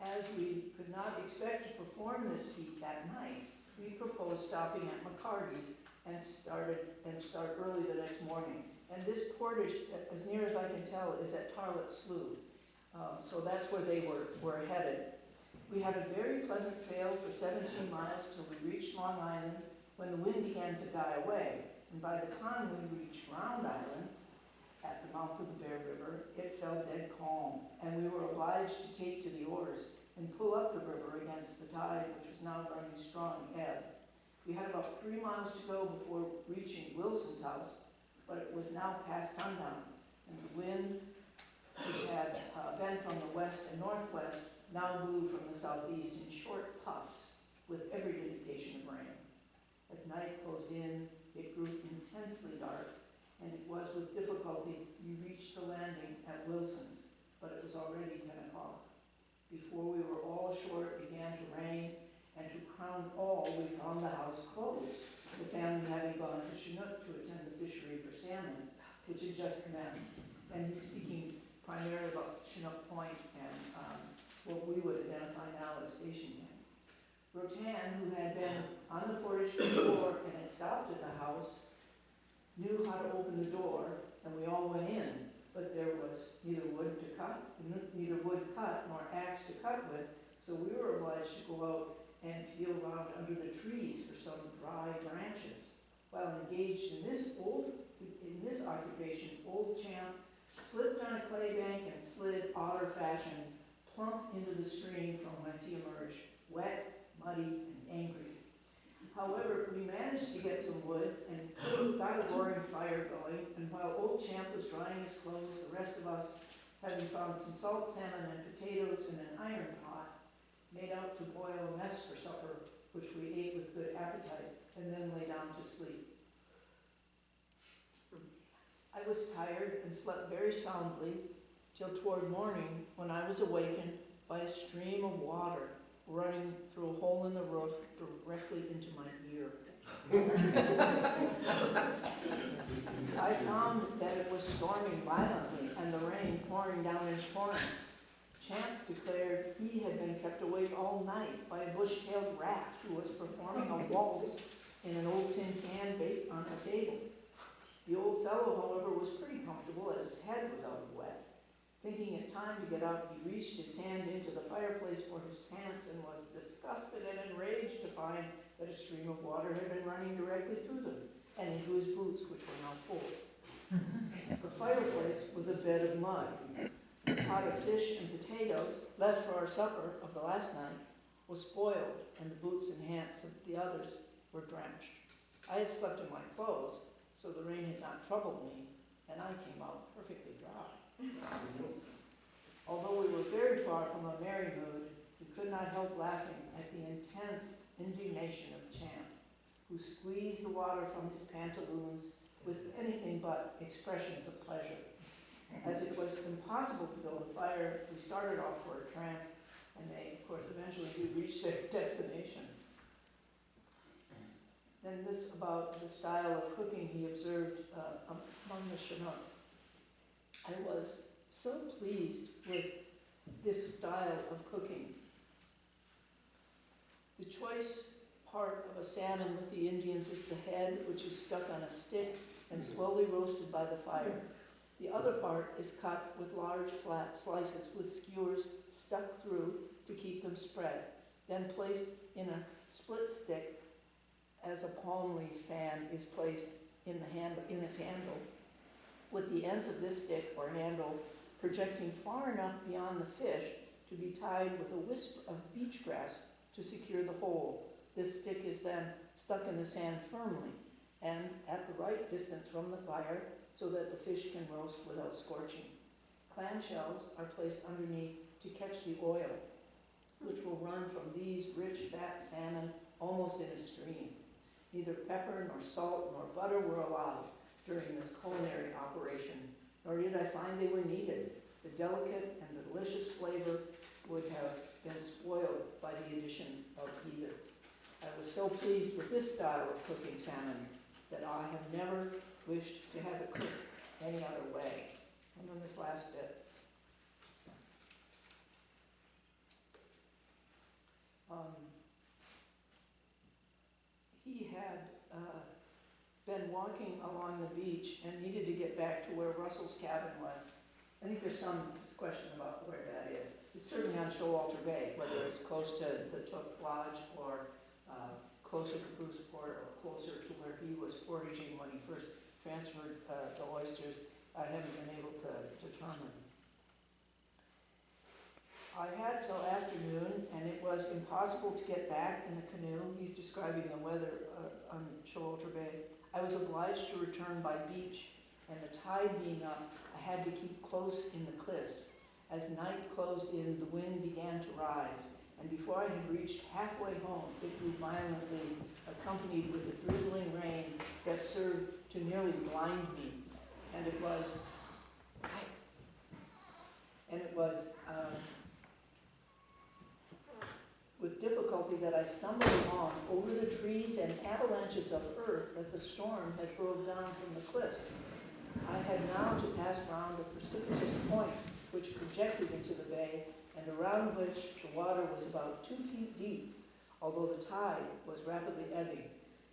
As we could not expect to perform this feat that night, we proposed stopping at McCarty's and start early the next morning. And this portage, as near as I can tell, is at Tarlet Slough. So that's where they were headed. We had a very pleasant sail for 17 miles till we reached Long Island, when the wind began to die away. And by the time we reached Round Island, at the mouth of the Bear River, it fell dead calm, and we were obliged to take to the oars and pull up the river against the tide, which was now running strong ebb. We had about 3 miles to go before reaching Wilson's house, but it was now past sundown, and the wind, which had been from the west and northwest, now blew from the southeast in short puffs, with every indication of rain. As night closed in, it grew intensely dark, and it was with difficulty we reached the landing at Wilson's, but it was already 10 o'clock. Before we were all ashore, it began to rain, and to crown all, we found the house closed, the family having gone to Chinook to attend the fishery for salmon, which had just commenced. And he's speaking primarily about Chinook Point and what we would identify now as Station Camp. Rotan, who had been on the portage before and had stopped at the house, knew how to open the door, and we all went in, but there was neither wood cut nor axe to cut with, so we were obliged to go out and feel around under the trees for some dry branches. While engaged in this occupation, old Champ slipped on a clay bank and slid otter fashion plump into the stream from whence he emerged, wet, muddy, and angry. However, we managed to get some wood and got a roaring fire going, and while old Champ was drying his clothes, the rest of us, having found some salt salmon and potatoes in an iron pot, made out to boil a mess for supper, which we ate with good appetite, and then lay down to sleep. I was tired and slept very soundly till toward morning, when I was awakened by a stream of water running through a hole in the roof directly into my ear. I found that it was storming violently and the rain pouring down in torrents. Champ declared he had been kept awake all night by a bush-tailed rat who was performing a waltz in an old tin can baked on a table. The old fellow, however, was pretty comfortable as his head was out of wet. Thinking it time to get up, he reached his hand into the fireplace for his pants and was disgusted and enraged to find that a stream of water had been running directly through them and into his boots, which were now full. The fireplace was a bed of mud. A pot of fish and potatoes, left for our supper of the last night, was spoiled, and the boots and hats of the others were drenched. I had slept in my clothes, so the rain had not troubled me, and I came out perfectly dry. Although we were very far from a merry mood, we could not help laughing at the intense indignation of Champ, who squeezed the water from his pantaloons with anything but expressions of pleasure. As it was impossible to build a fire, we started off for a tramp, and they, of course, eventually did reach their destination. Then this about the style of cooking he observed among the Chinook. I was so pleased with this style of cooking. The choice part of a salmon with the Indians is the head, which is stuck on a stick and slowly roasted by the fire. The other part is cut with large flat slices with skewers stuck through to keep them spread, then placed in a split stick as a palm leaf fan is placed in its handle, with the ends of this stick or handle projecting far enough beyond the fish to be tied with a wisp of beach grass to secure the whole. This stick is then stuck in the sand firmly and at the right distance from the fire so that the fish can roast without scorching. Clamshells are placed underneath to catch the oil, which will run from these rich, fat salmon almost in a stream. Neither pepper nor salt nor butter were allowed during this culinary operation, nor did I find they were needed. The delicate and the delicious flavor would have been spoiled by the addition of either. I was so pleased with this style of cooking salmon that I have never wished to have it cooked any other way. And then this last bit. He had been walking along the beach and needed to get back to where Russell's cabin was. I think there's some question about where that is. It's certainly on Showalter Bay, whether it's close to the Took Lodge or closer to Bruceport or closer to where he was portaging when he first transferred the oysters. I haven't been able to determine. I had till afternoon, and it was impossible to get back in the canoe. He's describing the weather on Showalter Bay. I was obliged to return by beach, and the tide being up, I had to keep close in the cliffs. As night closed in, the wind began to rise, and before I had reached halfway home, it grew violently, accompanied with a drizzling rain that served to nearly blind me. And it was with difficulty that I stumbled along over the trees and avalanches of earth that the storm had hurled down from the cliffs. I had now to pass round a precipitous point which projected into the bay and around which the water was about 2 feet deep, although the tide was rapidly ebbing.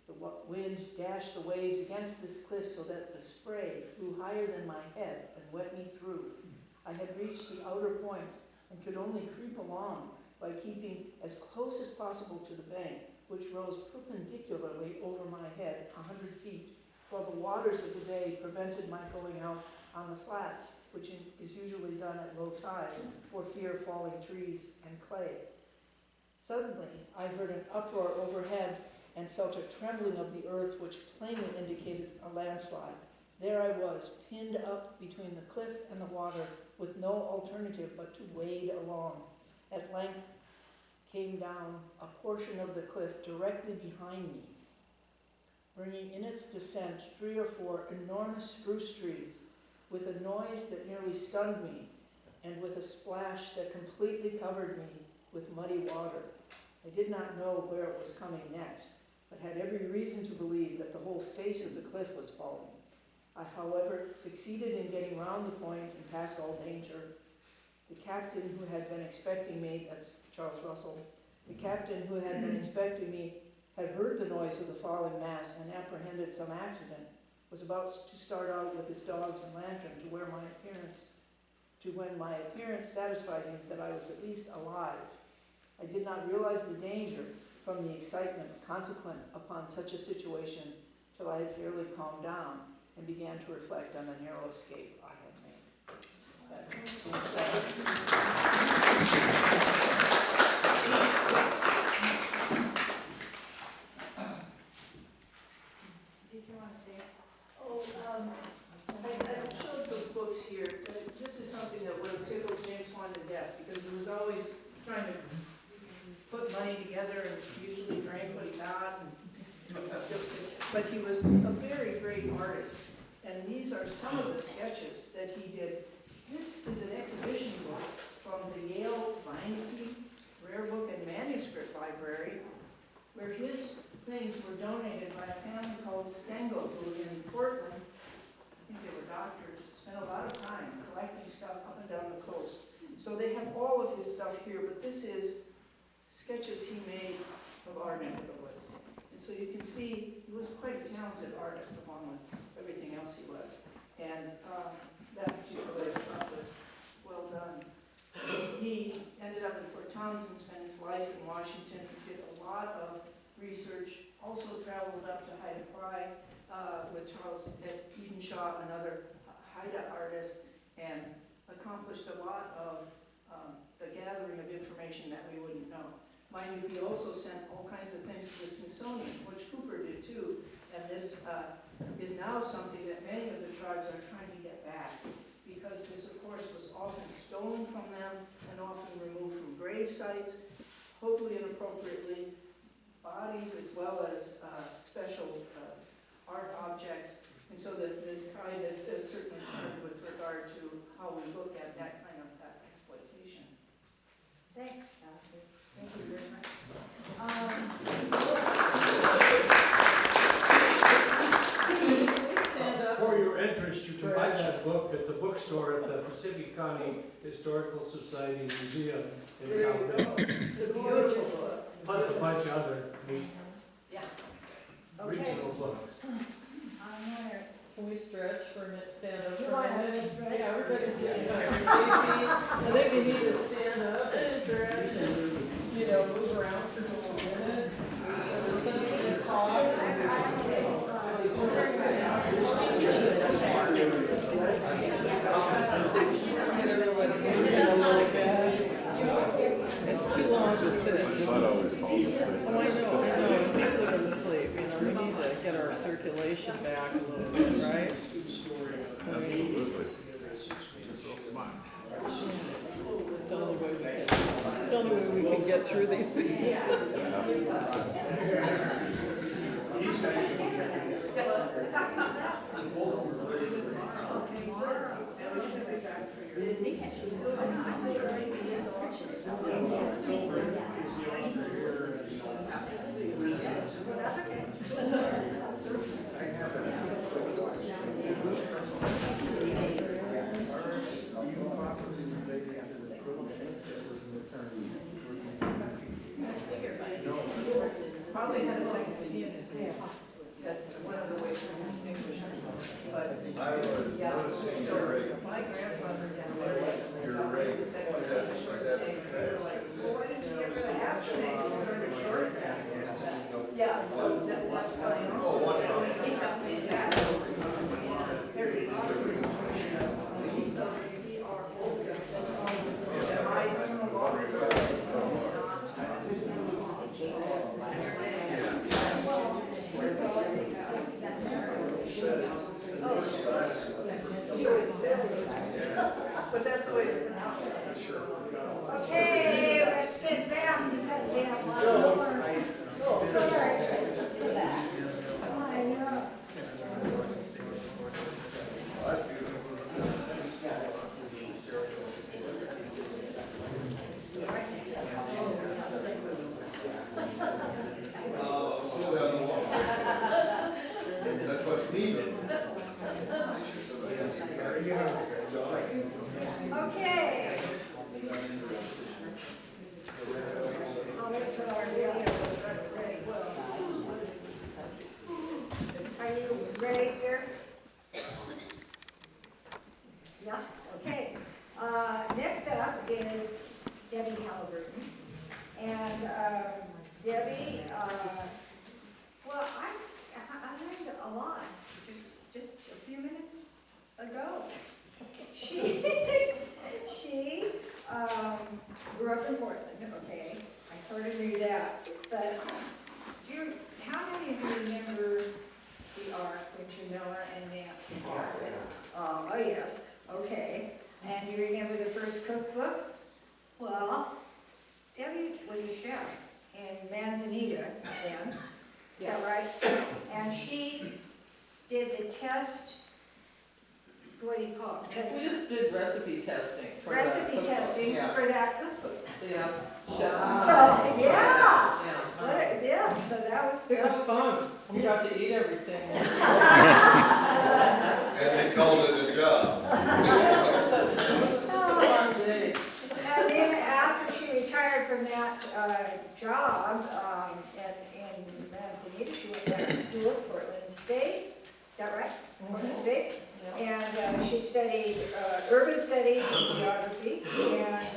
The wind dashed the waves against this cliff so that the spray flew higher than my head and wet me through. I had reached the outer point and could only creep along by keeping as close as possible to the bank, which rose perpendicularly over my head 100 feet, while the waters of the bay prevented my going out on the flats, which is usually done at low tide for fear of falling trees and clay. Suddenly, I heard an uproar overhead and felt a trembling of the earth which plainly indicated a landslide. There I was, pinned up between the cliff and the water, with no alternative but to wade along. At length came down a portion of the cliff directly behind me, bringing in its descent 3 or 4 enormous spruce trees, with a noise that nearly stunned me, and with a splash that completely covered me with muddy water. I did not know where it was coming next, but had every reason to believe that the whole face of the cliff was falling. I, however, succeeded in getting round the point and past all danger. The captain who had been expecting me, that's Charles Russell, the captain who had been expecting me had heard the noise of the falling mass and apprehended some accident, was about to start out with his dogs and lantern when my appearance satisfied him that I was at least alive. I did not realize the danger from the excitement consequent upon such a situation till I had fairly calmed down and began to reflect on the narrow escape I had made. Did you want to say? I showed some books here, but this is something that would have tickled James Swan to death, because he was always trying to put money together and usually drank what he got. But he was a very great artist, and these are some of the sketches that he did. This is an exhibition book from the Yale Reineke Rare Book and Manuscript Library, where his things were donated by a family called Stengel, who in Portland, I think they were doctors, spent a lot of time collecting stuff up and down the coast. So they have all of his stuff here, but this is sketches he made of our neck of the woods. And so you can see he was quite a talented artist along with everything else he was. And that particular stuff was well done. He ended up in Port Townsend, spent his life in Washington. He did a lot of research, also traveled up to Haida Pri with Charles Edenshaw, another Haida artist, and accomplished a lot of the gathering of information that we wouldn't know. Mind you, he also sent all kinds of things to the Smithsonian, which Cooper did too, and this is now something that many of the tribes are trying to get back, because this, of course, was often stolen from them and often removed from grave sites, hopefully inappropriately, bodies as well as special art objects. And so the tribe is certainly turned with regard to how we look at that kind of exploitation. Thanks, Cathy. Thank you very much. For your interest, you can buy that book at the bookstore at the Pacific County Historical Society Museum in There South you Bend. go. It's a beautiful book. Plus a bunch of other neat Yeah. Okay. regional books. Can we stretch for a minute, stand up You for want a minute? to stretch? Yeah, everybody's getting on their safety. I think we need to stand up and stretch and, move around for just a minute. So the sun is hot. Get everybody in like that. It's too long to sit. That always falls asleep. Oh, I know. People go to sleep, we need to get our circulation back a little bit, right? I mean, Absolutely. it's the only way we can get through these things. Probably had a second C in his name. That's one of the ways to distinguish ourselves. But, yeah, so my grandfather down there was the second C in the short name. They were like, well, why didn't you get rid of half the name? You learned a short name. Yeah, so that's why. There you go. He spelled C-R-O. But that's the way it's pronounced. Okay, let's get back because we have lots more. Sorry. I know. That's what's needed. Okay. I'll wait till our video is ready. Are you ready, sir? Yeah, okay. Next up is Debby Haliburton. And Debby, well, I learned a lot just a few minutes ago. She grew up in Portland, okay, I sort of knew that, but how many of you remember the Ark with Jamila and Nancy? Oh, yes, okay, and you remember the first cookbook? Well, Debby was a chef in Manzanita then, is that right? And she did the test. What do you call it? We just did recipe testing. For Recipe that cookbook. testing Yeah. for that cookbook. Yes. So, yeah. Yeah. Yeah, so that was. It was fun. We got to eat everything. And they called it a job. It was just a fun day. And then after she retired from that job in Manzanita, she went back to school at Portland State. Is that right? Portland State. Yeah. And she studied urban studies and geography, and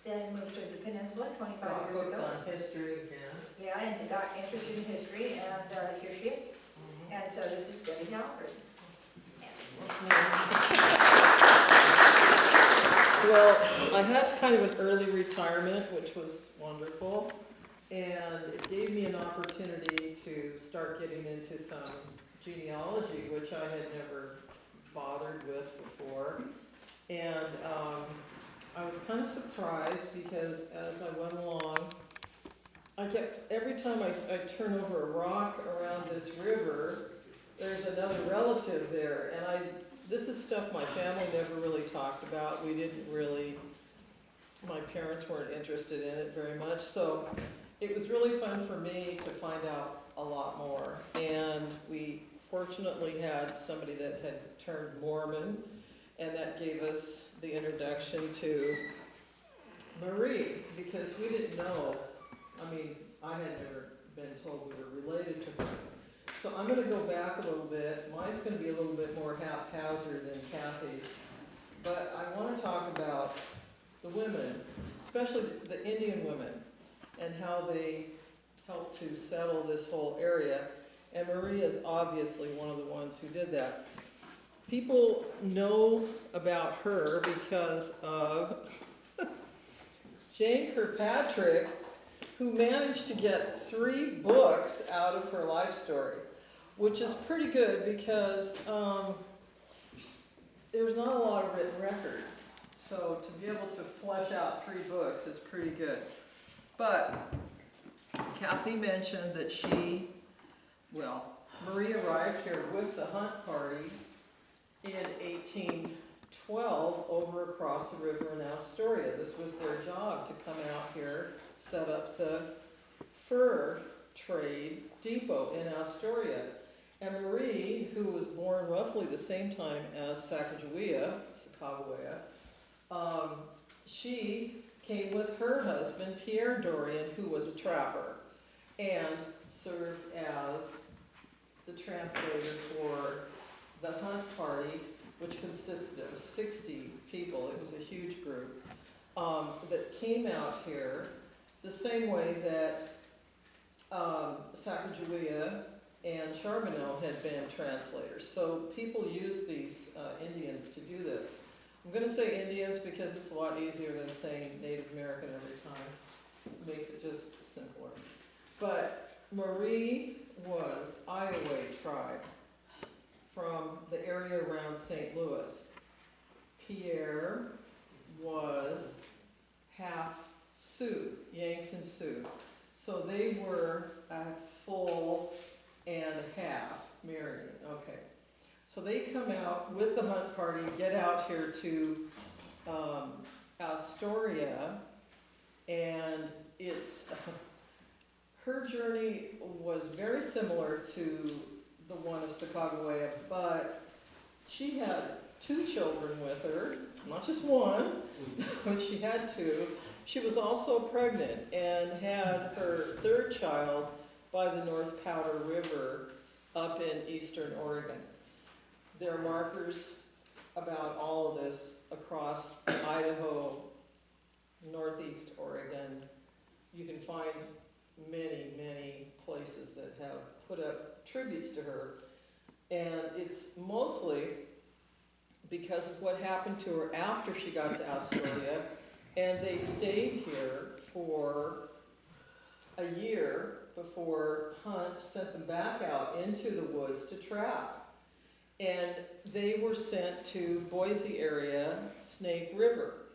then moved to the peninsula 25 years Booked ago. on history again. Yeah, and got interested in history, and here she is. And so this is Debby Haliburton. Well, I had kind of an early retirement, which was wonderful, and it gave me an opportunity to start getting into some genealogy, which I had never bothered with before. And I was kind of surprised because as I went along, every time I turn over a rock around this river, there's another relative there, and this is stuff my family never really talked about. We didn't really, my parents weren't interested in it very much, so it was really fun for me to find out a lot more. And we fortunately had somebody that had turned Mormon, and that gave us the introduction to Marie, because we didn't know, I mean, I had never been told we were related to her. So I'm gonna go back a little bit. Mine's gonna be a little bit more haphazard than Cathy's. But I wanna talk about the women, especially the Indian women, and how they helped to settle this whole area. And Maria is obviously one of the ones who did that. People know about her because of Jane Kirkpatrick, who managed to get 3 books out of her life story, which is pretty good because there's not a lot of written record. So to be able to flesh out 3 books is pretty good. But Cathy mentioned that Marie arrived here with the Hunt party in 1812 over across the river in Astoria. This was their job, to come out here, set up the fur trade depot in Astoria. And Marie, who was born roughly the same time as Sacagawea, she came with her husband, Pierre Dorian, who was a trapper, and served as the translator for the Hunt party, which consisted of 60 people. It was a huge group that came out here the same way that Sacagawea and Charbonneau had been translators. So people use these Indians to do this. I'm going to say Indians because it's a lot easier than saying Native American every time. It makes it just simpler. But Marie was Iowa tribe from the area around St. Louis. Pierre was half Sioux, Yankton Sioux. So they were a full and half married. Okay. So they come out with the Hunt party, get out here to Astoria, and her journey was very similar to the one of Sacagawea, but she had 2 children with her, not just one, but she had 2. She was also pregnant and had her 3rd child by the North Powder River up in eastern Oregon. There are markers about all of this across Idaho, northeast Oregon. You can find many, many places that have put up tributes to her. And it's mostly because of what happened to her after she got to Astoria. And they stayed here for a year before Hunt sent them back out into the woods to trap. And they were sent to Boise area, Snake River.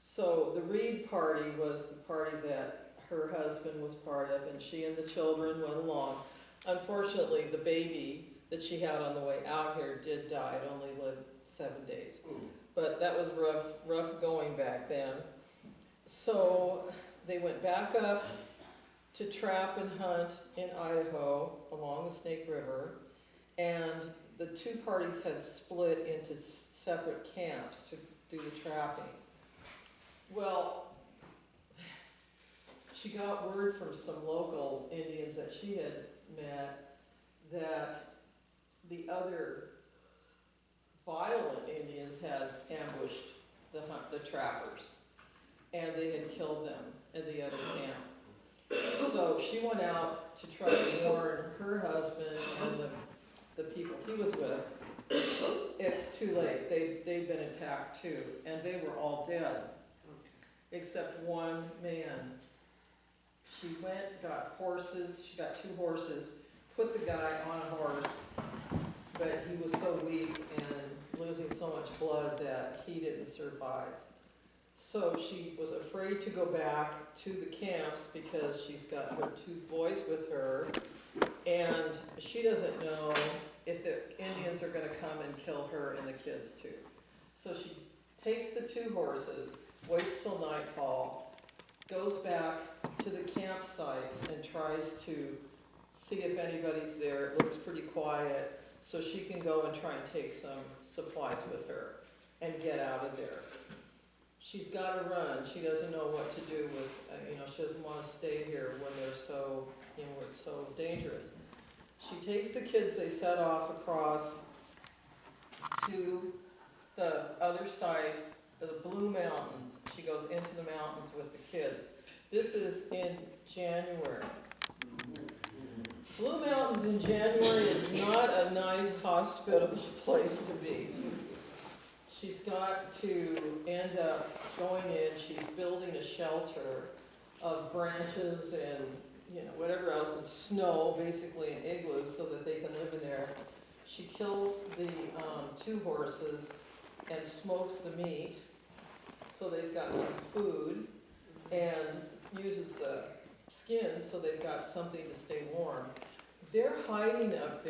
So the Reed party was the party that her husband was part of, and she and the children went along. Unfortunately, the baby that she had on the way out here did die. It only lived 7 days. But that was rough going back then. So they went back up to trap and hunt in Idaho along the Snake River, and the 2 parties had split into separate camps to do the trapping. Well, she got word from some local Indians that she had met that the other violent Indians had ambushed the trappers, and they had killed them in the other camp. So she went out to try to warn her husband and the people he was with. It's too late. They'd been attacked too, and they were all dead, except one man. She went, got horses. She got 2 horses, put the guy on a horse, but he was so weak and losing so much blood that he didn't survive. So she was afraid to go back to the camps because she's got her 2 boys with her, and she doesn't know if the Indians are going to come and kill her and the kids too. So she takes the 2 horses, waits till nightfall, goes back to the campsites and tries to see if anybody's there. It looks pretty quiet, so she can go and try and take some supplies with her and get out of there. She's got to run. She doesn't know what to do with, she doesn't want to stay here when they're so, it's so dangerous. she takes the kids, they set off across to the other side of the Blue Mountains. She goes into the mountains with the kids. This is in January. Blue Mountains in January is not a nice, hospitable place to be. She's got to end up going in, she's building a shelter of branches and, you know, whatever else, and snow, basically an igloo, so that they can live in there. She kills the 2 horses and smokes the meat, so they've got some food, and uses the skins so they've got something to stay warm. They're hiding up there.